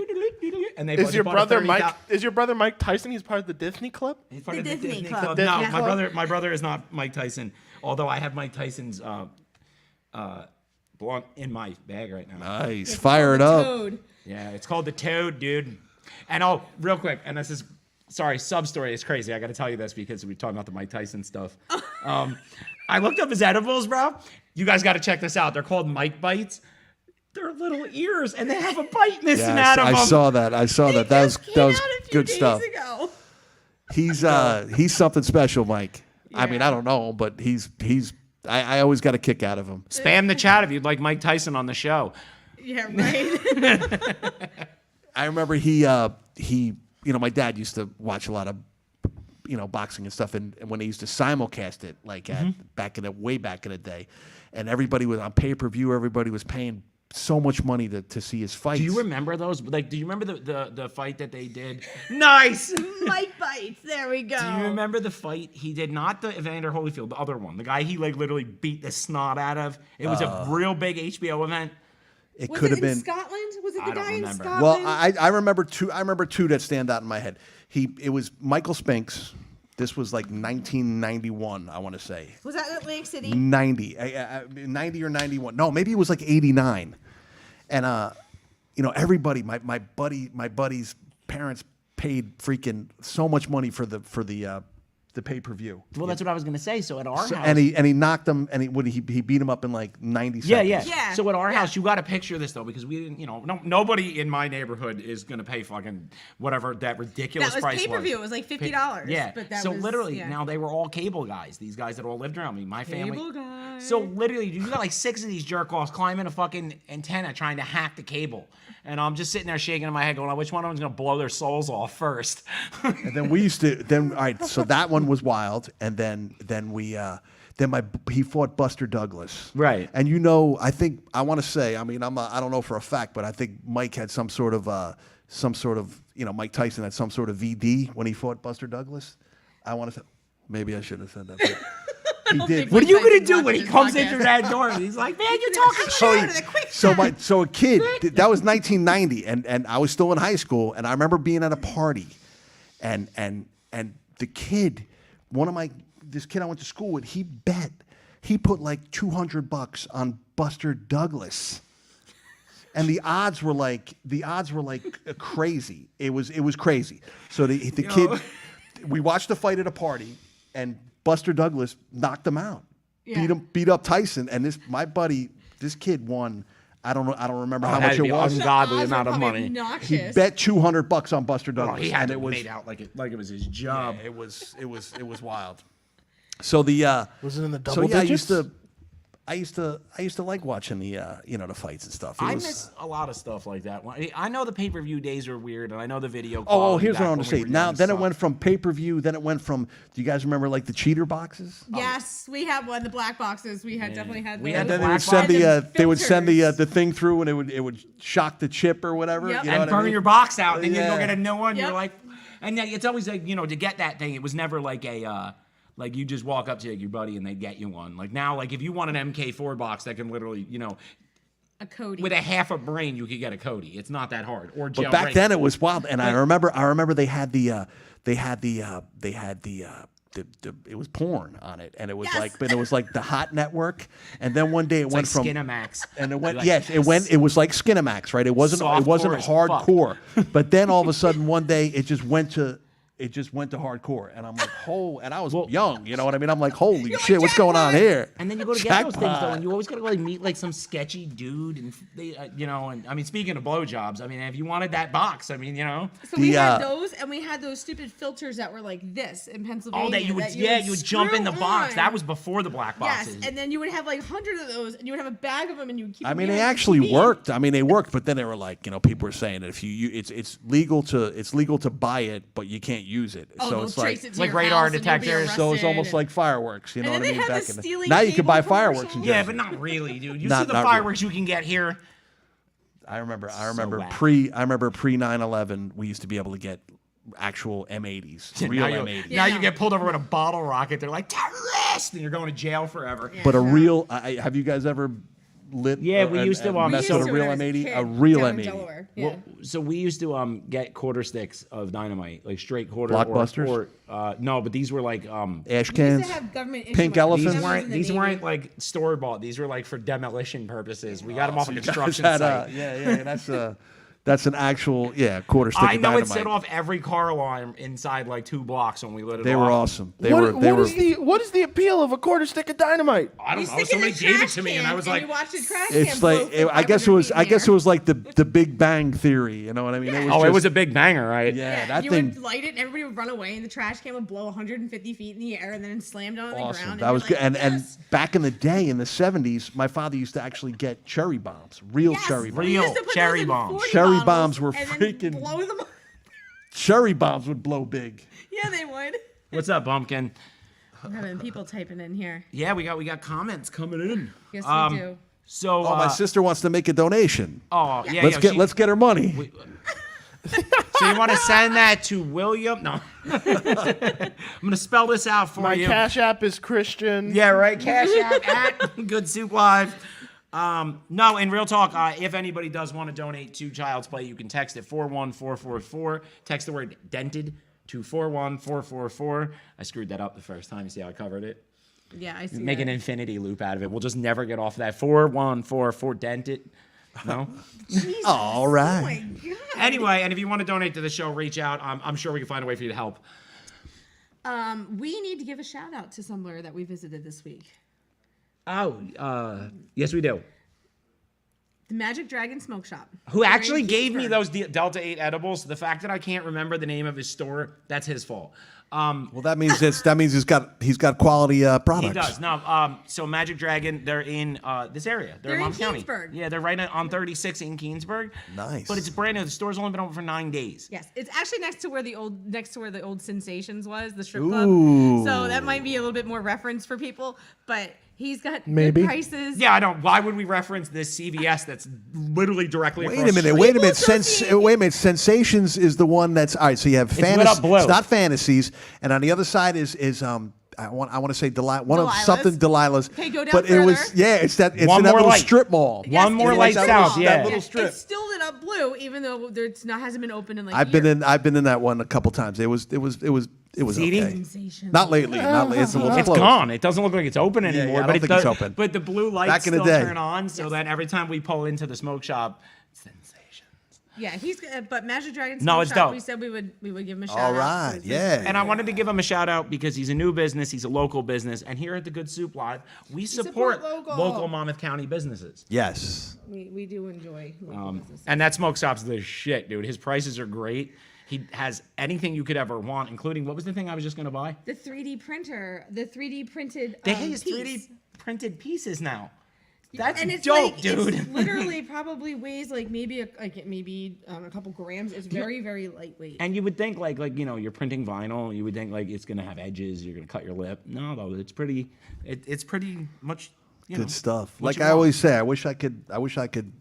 and they Is your bought a brother 30,000 Mike? Is your brother Mike Tyson? He's part of the Disney Club. He's part The of the Disney Disney Club. Club. The No, Disney my brother is not Mike Tyson. Although I have Mike Tyson's blunt in my bag right now. Nice. Fire it up. Toad. Yeah, it's called the Toad, dude. And real quick, and this is, sorry, sub story is crazy. I got to tell you this because we're talking about the Mike Tyson stuff. I looked up his edibles, bro. You guys got to check this out. They're called Mike Bites. They're little ears, and they have a bite missing out of them. I saw that. That was good stuff. Ago. He's something special, Mike. I mean, I don't know, but I always got a kick out of him. Spam the chat if you'd like Mike Tyson on the show. Yeah, right. I remember he my dad used to watch a lot of boxing and stuff, and when they used to simulcast it, like way back in the day, and everybody was on pay-per-view, everybody was paying so much money to see his fights. Do you remember those? Like, do you remember the fight that they did? Nice. Mike Bites. There we go. Do you remember the fight he did? Not the Evander Holyfield, the other one. The guy he like literally beat the snot out of. It was a real big HBO event. It Was could it have in been. Scotland? Was it the I don't guy in remember. Scotland? Well, I remember two. I remember two that stand out in my head. It was Michael Spinks. This was like 1991, I want to say. Was that Atlantic City? 90 or 91. No, maybe it was like 89. And everybody, my buddy's parents paid freaking so much money for the pay-per-view. Well, that's what I was gonna say. So at our house, And he knocked him, and he beat him up in like 90 yeah. seconds. Yeah. So at our house, you got to picture this though, because we didn't, nobody in my neighborhood is gonna pay fucking whatever that ridiculous That was price pay-per-view. It was like $50. Yeah. But that so was, literally, yeah. now they were all cable guys. These guys that all lived around me, my family. Cable guys. So literally, you got like 6 of these jerk offs climbing a fucking antenna trying to hack the cable, and I'm just sitting there shaking in my head, going, "Which one of them's gonna blow their souls off first?" And then we used to all right. So that one was wild, and then he fought Buster Douglas. Right. And I want to say, I mean, I don't know for a fact, but I think Mike had some sort of Mike Tyson had some sort of VD when he fought Buster Douglas. I want to say, maybe I should have said that. But he did. What are you gonna Tyson's do when watching he this comes podcast. in through that door? He's like, "Man, you're talking shit." So a kid, that was 1990, and I was still in high school, and I remember being at a party, and the kid, this kid I went to school with, he put like $200 on Buster Douglas, and the odds were like crazy. It was crazy. So the kid, we watched the fight at a party, and Buster Douglas knocked him out. Yeah. Beat up Tyson, and this kid won. I don't remember how much it was. Ungodly The odds amount were of probably money. He obnoxious. bet $200 on Buster Oh, Douglas, he had and to it have was made out like it was his job. it was wild. So Was it in the double so yeah, digits? I used to like watching the the fights and stuff. I miss a lot of stuff like that. I know the pay-per-view days are weird, and I know the video. Oh, here's back what I want when to say. we were Now, young then it sucked. went from pay-per-view. Then it went from. Do you guys remember like the cheater boxes? Yes, we have one. The black boxes. We had definitely had. We those. had Then the they would black send boxes. they would send Filters. the thing through, and it would shock the chip or whatever. Yep. You know And what I burn mean? your box out, and then you Yeah. go get a new one. Yep. You're like, and then it's always like, to get that thing, it was never like a. Like you just walk up to your buddy and they get you one. Like now, like if you want an MK4 box that can literally, A Cody. with a half a brain, you could get a Cody. It's not that hard. Or But jail back brain. then it was wild, and I remember they had the it was porn on it, and it was Yes. it was like the Hot Network, and then one day it went like from Skinamax. and it went Like, it was like Skinamax, right? It wasn't Softcore as hardcore, but then all of a sudden one day it just went to hardcore, and I'm like, and I was young, you know what I mean? I'm like, holy shit, what's going on here? And then you go to get those things though, Jackpot. and you always gotta meet like some sketchy dude, and they, and I mean, speaking of blowjobs, I mean, if you wanted that box, I mean, So we The, had those, and we had those stupid filters that were like this in Pennsylvania. that you would jump in the screw box. on. That was before the black boxes. Yes, and then you would have like 100 of those, and you would have a bag of them, and you would keep. I them mean, here they on the actually TV. worked. I mean, they worked, but then they were like, people were saying that if it's legal to buy it, but you can't use it. Oh, So they'll it's trace like it to like your radar house, and you'll be detectors. so it's arrested, almost and- like fireworks. You know And what I then mean? they had Back the in the stealing now you can cable buy fireworks in commercial. Jersey. Yeah, but not really, dude. You Not- see the not fireworks you can get here. I remember whack. pre 9/11, we used to be able to get actual M80s, real now M80s. now Yeah. you get pulled over with a bottle rocket. They're like terrorist, and you're going to jail forever. But a real, have you guys ever lit? Yeah, we used to, mess so- with a real when I was M80, kid a real down in M80. Delaware. Yeah. So we used to get quarter sticks of dynamite, like straight quarter. Blockbusters? No, but these were like Ash We used cans. to have government Pink issue ones. elephants? these That was weren't in the these Navy. weren't like store bought. These were like for demolition purposes. We got them off a You guys construction had, site. that's an actual quarter stick I of know dynamite. it set off every car alarm inside like 2 blocks when we lit it They off. were awesome. They What were. what is the appeal of a quarter stick of dynamite? I don't You know. stick it in Somebody the gave it trash to me, and can, I was like, you watch the trash It's can blow like for I guess it 500 was. feet I in guess the it was like the Big Bang Theory. You know what I mean? It was oh, it just- was a big banger, right? Yeah, air. that You thing. would light it, and everybody would run away, and the trash can would blow 150 feet in the air, and then slam down on the Awesome. ground. That was you're good. like, And yes. back in the day, in the 70s, my father used to actually get cherry bombs, real Yes, cherry bombs. we used Real to put cherry those in bombs. 40 Cherry bottles bombs were and then freaking- blow them up. Cherry bombs would blow big. Yeah, they would. What's up, Bumpkin? We're having people typing in here. Yeah, we got comments coming in. Yes, we do. So, Oh, my sister wants to make a donation. oh yeah, Let's get her money. So you want to send that to William? No. I'm gonna spell this out for My you. Cash App is Christian. Yeah, right. Cash App at Good Soup Live. No, in real talk, if anybody does want to donate to Child's Play, you can text it 41444. Text the word dented to 41444. I screwed that up the first time. You see how I covered it? Yeah, I see. Make that. an infinity loop out of it. We'll just never get off that 4144 dented. No. Jesus. All Oh right. my God. Anyway, and if you want to donate to the show, reach out. I'm sure we can find a way for you to help. We need to give a shout out to somewhere that we visited this week. Oh, yes, we do. The Magic Dragon Smoke Shop. Who Here in actually gave me Kingsburg. those Delta 8 edibles. The fact that I can't remember the name of his store, that's his fault. Well, that means he's got quality products. He does. No, so Magic Dragon, they're in this area. They're in Monmouth County. Keansburg. Yeah, they're right on 36 in Keansburg. Nice. But it's brand new. The store's only been open for 9 days. Yes, it's actually next to where the old Sensations was, the strip Ooh. club. So that might be a little bit more reference for people, but he's got Maybe. good prices. Yeah, I don't. Why would we reference this CVS that's literally directly Wait across a the minute. street? Wait a minute. associate- Wait a minute. Sensations is the one that's all right. So you have lit fantasy. up blue. It's not fantasies, and on the other side is I want to say one of Delilah's. something Delilah's. Okay, go down But it was further. it's in One that more little light. strip mall. Yes, One more it's light in the south, mall. yeah. That little Yes, strip. It's still lit up blue, even though hasn't been open in like. I've a been year. in that one a couple times. It was Seating? okay. Sensations. Not lately. It's a little It's closed. gone. It doesn't look like it's open yeah, anymore. I but don't it think it's does, open. But the blue lights Back in the still day. turn on, so that every time we pull into the smoke shop, sensation. Yeah, but Magic Dragon. No, Smoke it's Shop, dope. We said we would give him a shout All out. right. So it's- Yeah. And I wanted to give him a shout out because he's a new business. He's a local business. And here at the Good Soup Live, we support support local. local. Monmouth County businesses. Yes. We do enjoy local businesses. And that smoke shop's the shit, dude. His prices are great. He has anything you could ever want, including, what was the thing I was just going to buy? The 3D printer, the 3D printed They piece. have 3D printed pieces now. That's and it's dope, like, dude. It's literally probably weighs like maybe a couple grams. It's very, very lightweight. And you would think like you're printing vinyl. You would think like it's gonna have edges. You're gonna cut your lip. No, though it's pretty. It's pretty much Good stuff. what Like you I want. always say, I wish I could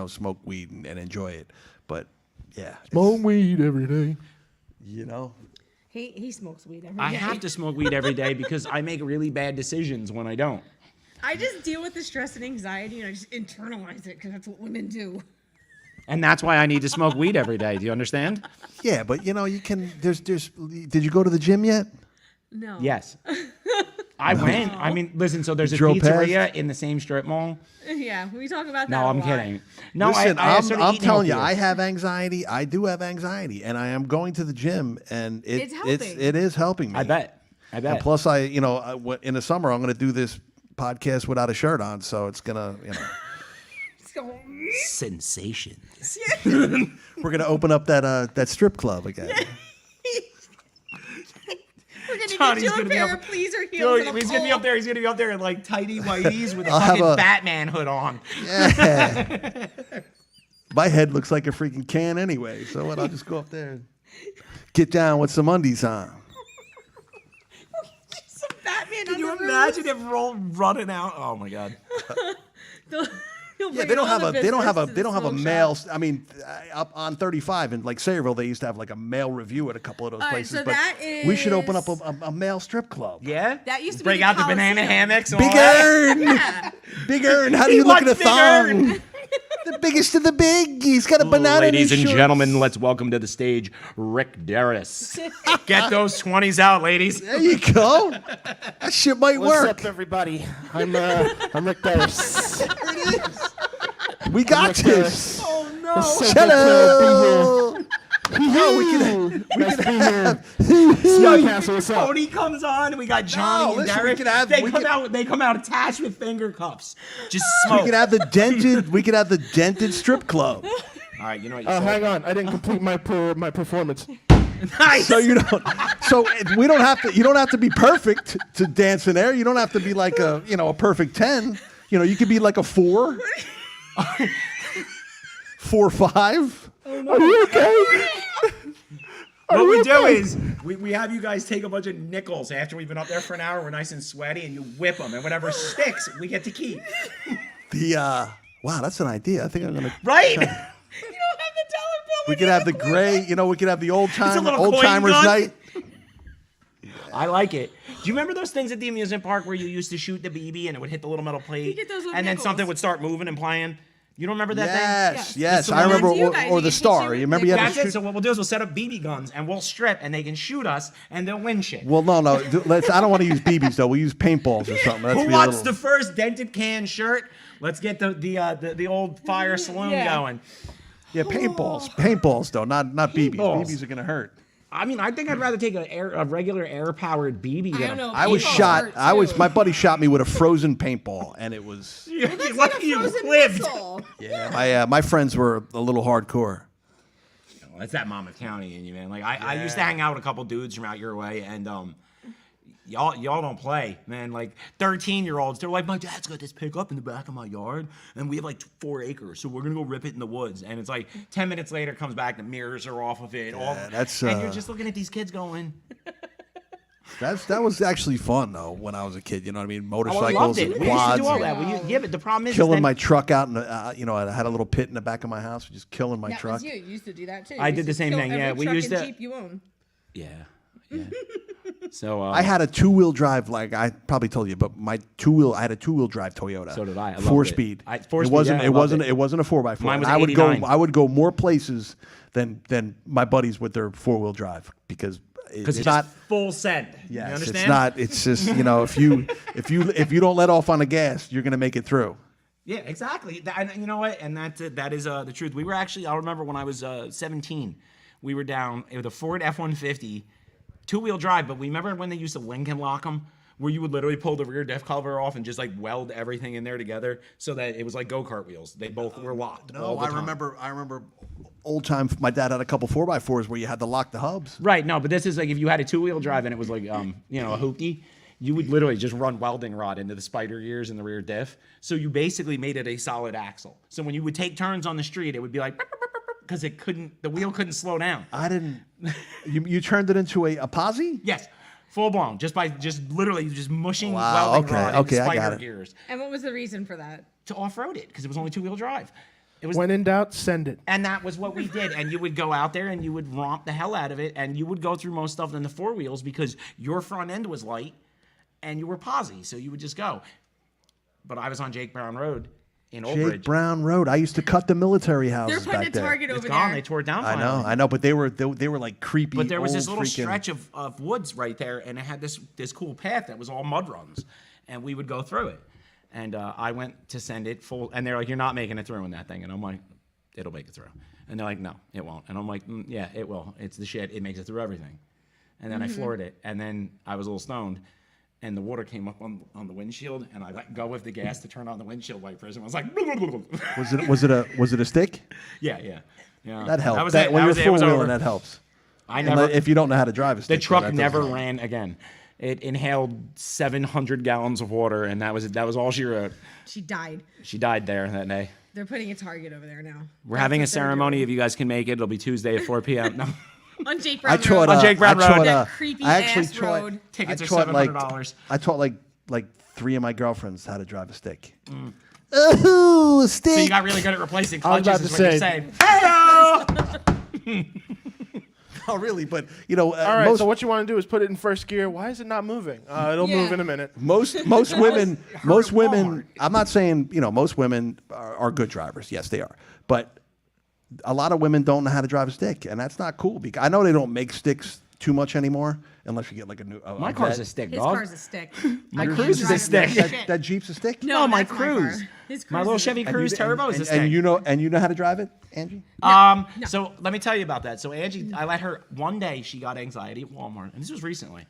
smoke weed and enjoy it. But yeah, Smoke weed every day. you know. He smokes weed every day. I have to smoke weed every day because I make really bad decisions when I don't. I just deal with the stress and anxiety, and I just internalize it because that's what women do. And that's why I need to smoke weed every day. Do you understand? Yeah, but you can. There's. Did you go to the gym yet? No. Yes. I went. I mean, listen. So there's a drove pizzeria past? in the same strip mall. Yeah, we talk about that. No, a I'm lot. kidding. No, Listen, I started I'm eating telling you, healthier. I have anxiety. I do have anxiety, and I am going to the gym, and It's helping. it is helping me. I bet. And plus, in the summer, I'm going to do this podcast without a shirt on, so it's gonna, So, Sensations. we're gonna open up that strip club again. we're gonna Johnny's get you gonna a be pair up- of pleaser heels. Dude, and a he's gonna be pole. up there. He's gonna be up there in like tighty whities with a I'll have fucking a- Batman hood on. Yeah. My head looks like a freaking can anyway, so what? I'll just go up there and get down with some undies on. Some Batman. Can you underoos. imagine if we're all running out? Oh my god. He'll Yeah, bring they don't all have the a they don't have a business they to don't have a the smoke male. shop. I mean, up on 35 in like Sayreville, they used to have like a male review at a couple of those All right, places. so but that we should open up is- a male strip club. Yeah. That used to be break the out the banana Coliseum. hammocks. And Big all that. Earn, Yeah. Big Earn. How do He you look at a wants Big Earn. thong? The biggest of the big. He's got a banana. Ladies in and his shorts. gentlemen, let's welcome to the stage Rick Darris. Get those 20s out, ladies. There you go. That shit might What's work. up, everybody? I'm Rick Darris. We got this. Oh no. So Shut good to up. No, we can. nice to be here. Scott Castle, what's up? Tony comes on, and we got Johnny and listen, we Derek. could have- they we come could- out. They come out attached with finger cuffs. Just We smoke. could have the dented. We could have the dented strip club. All right, you know what you Oh, said. hang on. I didn't complete my performance. Nice. So you don't. So we don't have to. You don't have to be perfect to dance in there. You don't have to be like a perfect 10. You could be like a 4, 4, 5. Are you okay? What we do is we have you guys take a bunch of nickels after we've been up there for an hour. We're nice and sweaty, and you whip them, and whatever sticks, we get to keep. Wow, that's an idea. I think I'm gonna. Right? You don't have the dollar bill. We could have the gray. We could have the old little old coin timers gun. night. I like it. Do you remember those things at the amusement park where you used to shoot the BB and it would hit the little metal plate, You get those with and then nickels. something would start moving and playing? You don't remember that Yes, thing? yes. The I remember. ones you guys Or the used to star. shoot, You remember? like, You had to That's it. shoot. So what we'll do is we'll set up BB guns and we'll strip, and they can shoot us, and they'll win shit. Well, no. Let's. I don't want to use BBs though. We use paintballs or something. That's Who wants the first dented can shirt? Let's get the old fire saloon Yeah. going. Yeah, paintballs though, not BBs. Paintballs. BBs are gonna hurt. I mean, I think I'd rather take a regular air-powered BB. I don't know. I was Paintballs shot. hurt, too. My buddy shot me with a frozen paintball, and it was. You're That's like lucky a you frozen lived. missile. Yeah, my friends were a little hardcore. Well, that's that Monmouth County in you, man. Like I used to hang out with a couple dudes from out your way, and y'all don't play, man. Like 13-year-olds, they're like, my dad's got this pickup in the back of my yard, and we have like 4 acres, so we're gonna go rip it in the woods. And it's like 10 minutes later, comes back, the mirrors are off of it. And you're just looking at these kids going, That was actually fun though when I was a kid. You know what I mean? oh, I Motorcycles loved and it. We used to quads. do all and that. Yeah, but the problem is Killing then, my truck out in the, I had a little pit in the back of my house, just killing my That truck. was you. You used to do that too. I You did used the to same kill thing, yeah. every We truck used and to- Jeep you own. yeah. So I had a 2-wheel drive, like I probably told you, but I had a 2-wheel drive Toyota. So did I. I loved 4-speed. it. 4-speed, It wasn't. yeah, I It loved wasn't. it. It wasn't a 4x4. Mine was And an 89. I would go more places than my buddies with their 4-wheel drive because because it's it's not. just full send. Yes, you it's understand? not. It's just if you don't let off on the gas, you're gonna make it through. Yeah, exactly. And you know what? And that is the truth. We were actually, I remember when I was 17, we were down with a Ford F-150, 2-wheel drive, but we remember when they used to Lincoln lock them, where you would literally pull the rear diff cover off and just like weld everything in there together so that it was like go-kart wheels. They both were locked. all the I time. remember old time. My dad had a couple 4x4s where you had to lock the hubs. Right, no, but this is like if you had a 2-wheel drive and it was like, a hoopty, you would literally just run welding rod into the spider gears in the rear diff. So you basically made it a solid axle. So when you would take turns on the street, it would be like, because the wheel couldn't slow down. I didn't. You turned it into a posse? Yes, full blown, just literally mushing Wow, welding okay, rod into okay, I got spider it. gears And what was the reason for that? to off-road it because it was only 2-wheel drive. It was, When in doubt, send it. and that was what we did. And you would go out there and you would romp the hell out of it, and you would go through most stuff than the 4 wheels because your front end was light and you were posi, so you would just go. But I was on Jake Brown Road in Old Bridge. Jake Brown Road. I used to cut the military They're houses putting back a there. Target It's over gone. there. They tore it down. I Finally. know, but they were like creepy. But there was this old little freaking- stretch of woods right there, and it had this cool path that was all mud runs, and we would go through it. And I went to send it full, and they're like, "You're not making it through in that thing," and I'm like, "It'll make it through." And they're like, "No, it won't." And I'm like, "Yeah, it will. It's the shit. It makes it through everything." And then I floored it, and then I was a little stoned, and the water came up on the windshield, and I let go of the gas to turn on the windshield wipers, and I was like, Was it a stick? yeah. That helped. That was That, it. when That you're was it. It was four wheeling, over. that helps. I never. If you don't know how to drive a The stick, truck that doesn't never help. ran again. It inhaled 700 gallons of water, and that was all she wrote. She died. She died there that day. They're putting a Target over there now. We're having a ceremony. If you guys can make it, it'll be Tuesday at 4 p.m. No. On Jake Brown I taught Road. On Jake Brown I taught, Road. That creepy I actually ass taught. road. Tickets I are taught $700. I taught like 3 of my girlfriends how to drive a stick. Ooh, a stick. So you got really good at replacing I was clutches, about is to what you're say. saying. Hello! Oh, really? But All right, so what you want to do is put it in first gear. Why is it not moving? It'll Yeah. move in a minute. most women, I'm not saying most women are good drivers. Yes, they are. But a lot of women don't know how to drive a stick, and that's not cool. Because I know they don't make sticks too much anymore, unless you get like a new. My car's a stick, His dog. car's a stick. My I Cruise is a can't drive stick. it. that Jeep's a stick. No, my that's my car. Cruise. His My Cruise little is a- Chevy Cruise Turbo is a stick. And you know how to drive it, Angie? So let me tell you about that. So Angie, I let her one day. She got anxiety at Walmart, and this was recently.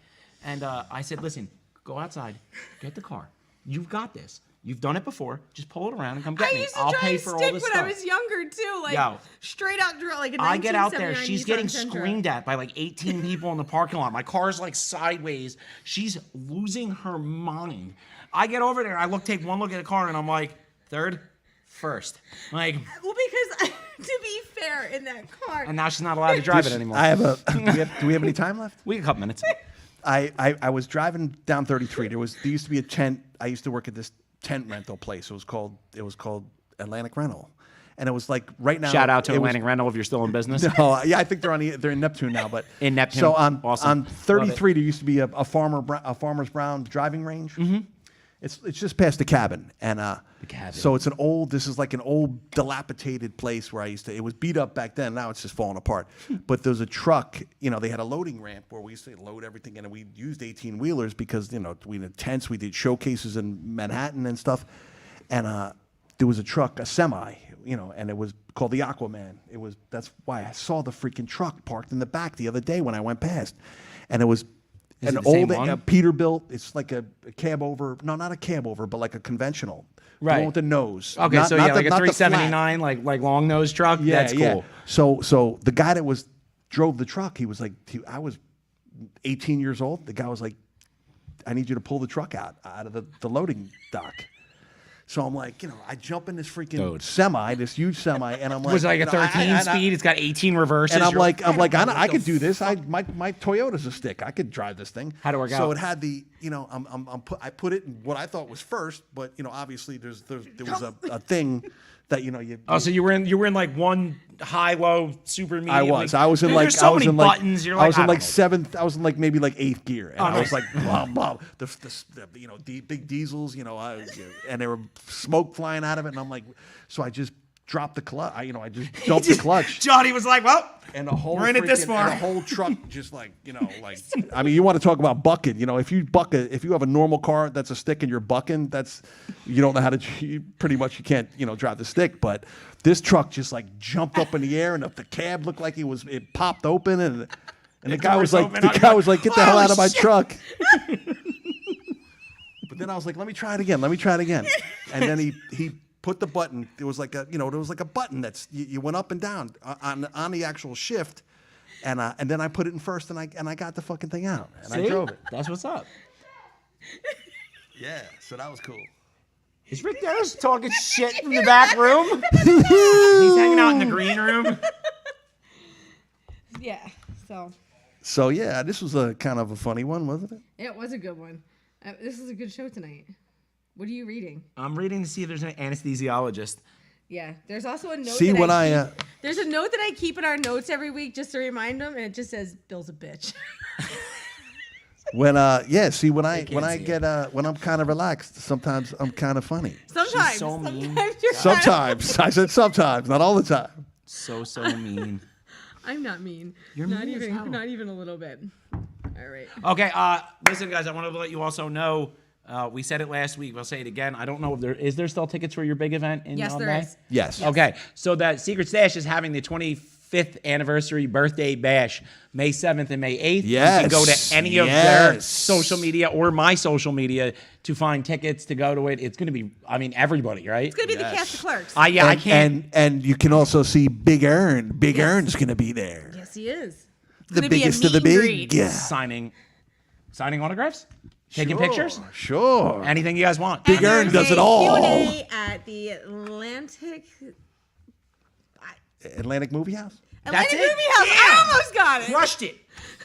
And I said, "Listen, go outside, get the car. You've got this. You've done it before. Just pull it around and come get I me. used to I'll drive pay a for all stick this when stuff." I was younger too, like Yo. straight out like a 1979 I get out there. She's Nissan getting Sentra. screamed at by like 18 people in the parking lot. My car's like sideways. She's losing her mind. I get over there. Take one look at the car, and I'm like, third, first. Like, Well, because to be fair, in that car, and now she's not allowed to drive it anymore. I have a. Do we have any time left? We got a couple minutes. I was driving down 33. There used to be a tent. I used to work at this tent rental place. It was called Atlantic Rental, and it was like right now. Shout out to it was- Atlantic Rental if you're still in business. No, yeah, I think they're in Neptune now, but In Neptune. So on Awesome. on Love 33, there used to be a Farmer's Brown driving range. Mm-hmm. It's just past the cabin, and cabin. so it's this is like an old dilapidated place where it was beat up back then. Now it's just falling apart. But there's a truck, they had a loading ramp where we used to load everything in, and we used 18 wheelers because we did tents, we did showcases in Manhattan and stuff, and there was a truck, a semi, and it was called the Aquaman. That's why I saw the freaking truck parked in the back the other day when I went past, and it was. Is An it the same old one? Peterbilt. It's like a cab over. No, not a cab over, but like a conventional. The Right. one with the nose. Okay, Not- so not yeah, the- like a not the flat. 379, like long nose truck. Yeah, That's cool. Yeah. So the guy that drove the truck, he was like, I was 18 years old. The guy was like, I need you to pull the truck out of the loading dock. So I'm like, I jump in this freaking Dude. semi, this huge semi, and I'm like, Was it like a 13 speed? It's got 18 reverses. and I'm You're like, I could do this. My Toyota's a stick. I could drive this thing. How'd it work So out? it had the, I put it in what I thought was first, but obviously there was a thing that you. Oh, so you were in like one high, low, super medium. I was. I was in Dude, like. There's so I was many in like. buttons. You're I was in don't like know. seventh. I was in like maybe like eighth gear, and I was nice. like, blah blah. The big diesels, and there were smoke flying out of it, and I'm like, so I just dropped the clutch. I just dumped the clutch. Johnny was like, "Well, And the whole we're in it this freaking- far." and the whole truck just like I mean, you want to talk about bucking? If you have a normal car that's a stick and you're bucking, you don't know how to. Pretty much you can't drive the stick. But this truck just like jumped up in the air, and the cab looked like it popped open, and the guy was doors like, open. get the hell Oh, out of my shit. truck. But then I was like, let me try it again. And then he put the button. There was like a button that's you went up and down on the actual shift, and then I put it in first, and I got the fucking thing out, and I See? drove it. That's what's up. Yeah, so that was cool. Is Rick Dennis talking shit from the back room? He's hanging out in the green room. Yeah. So So yeah, this was a kind of a funny one, wasn't it? it was a good one. This is a good show tonight. What are you reading? I'm reading to see if there's an anesthesiologist. Yeah. There's also a note. See that what There's a note that I keep in our notes every week just to remind them, and it just says Bill's a bitch. when see when I see get when I'm kind of relaxed, sometimes I'm kind of funny. Sometimes. so mean. Sometimes you're Sometimes I said sometimes, not all the time. So mean. I'm not mean. You're not mean as even hell. not even a little bit. All right. Okay, listen, guys, I want to let you also know, we said it last week, we'll say it again. I don't know if is there still tickets for your big event in Yes, there May? is. Yes. Okay, so that Secret Stash is having the 25th anniversary birthday bash, May 7th and May 8th. Yes, You can go to any of their yes. social media or my social media to find tickets to go to it. It's going to be, everybody, right? It's gonna be the cast of Clerks. I and, can't. and you can also see Big Earn. Big Earn's gonna be there. Yes, he is. It's The gonna be a biggest of the meet and big. greet. Yeah. Signing autographs? Taking pictures? Sure. Anything you guys want. Big And Earn there's does it a all. Q&A at the Atlantic Atlantic Movie House. That's Movie it? House. Yeah. I almost got it. Crushed it.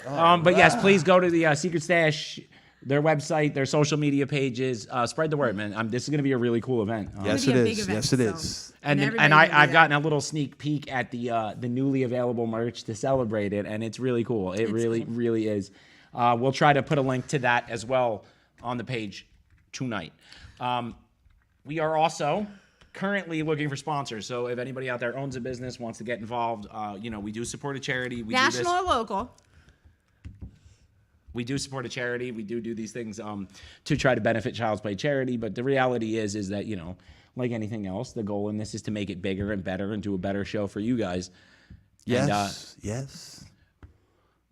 But yes, please go to the Secret Stash, their website, their social media pages. Spread the word, man. This is going to be a really cool event. Yes, be it a is. big event, Yes, it so- is. And everybody's I've gonna be gotten there. a little sneak peek at the newly available merch to celebrate it, and it's really cool. It really is. We'll try to put a link to that as well on the page tonight. We are also currently looking for sponsors. So if anybody out there owns a business, wants to get involved, we do support a charity. We National do or local. We do support a charity. We do these things to try to benefit Child's Play charity. But the reality is that, like anything else, the goal in this is to make it bigger and better and do a better show for you guys. Yes. Yes.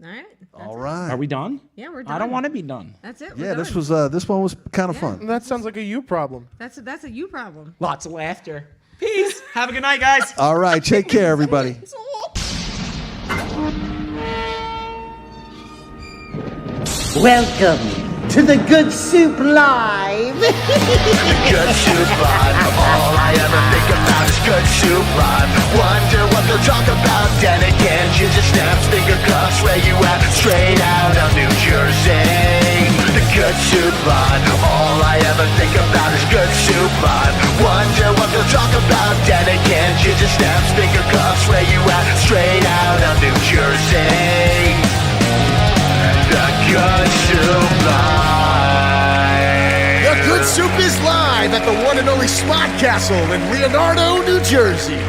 All right. All right. Are we done? Yeah, we're done. I don't want to be done. That's it. We're Yeah, done. this one was kind of fun. That sounds like a you problem. That's a you problem. Lots of laughter. Peace. Have a good night, guys. All right, take care, everybody. Welcome to the Good Soup Live. Good soup live. All I ever think about is good soup live. Wonder what they'll talk about. Then again, ginger snaps, finger cuffs. Where you at? Straight out of New Jersey. The good soup live. All I ever think about is good soup live. Wonder what they'll talk about. Then again, ginger snaps, finger cuffs. Where you at? Straight out of New Jersey. The good soup live. The Good Soup is live at the one and only Smart Castle in Leonardo, New Jersey.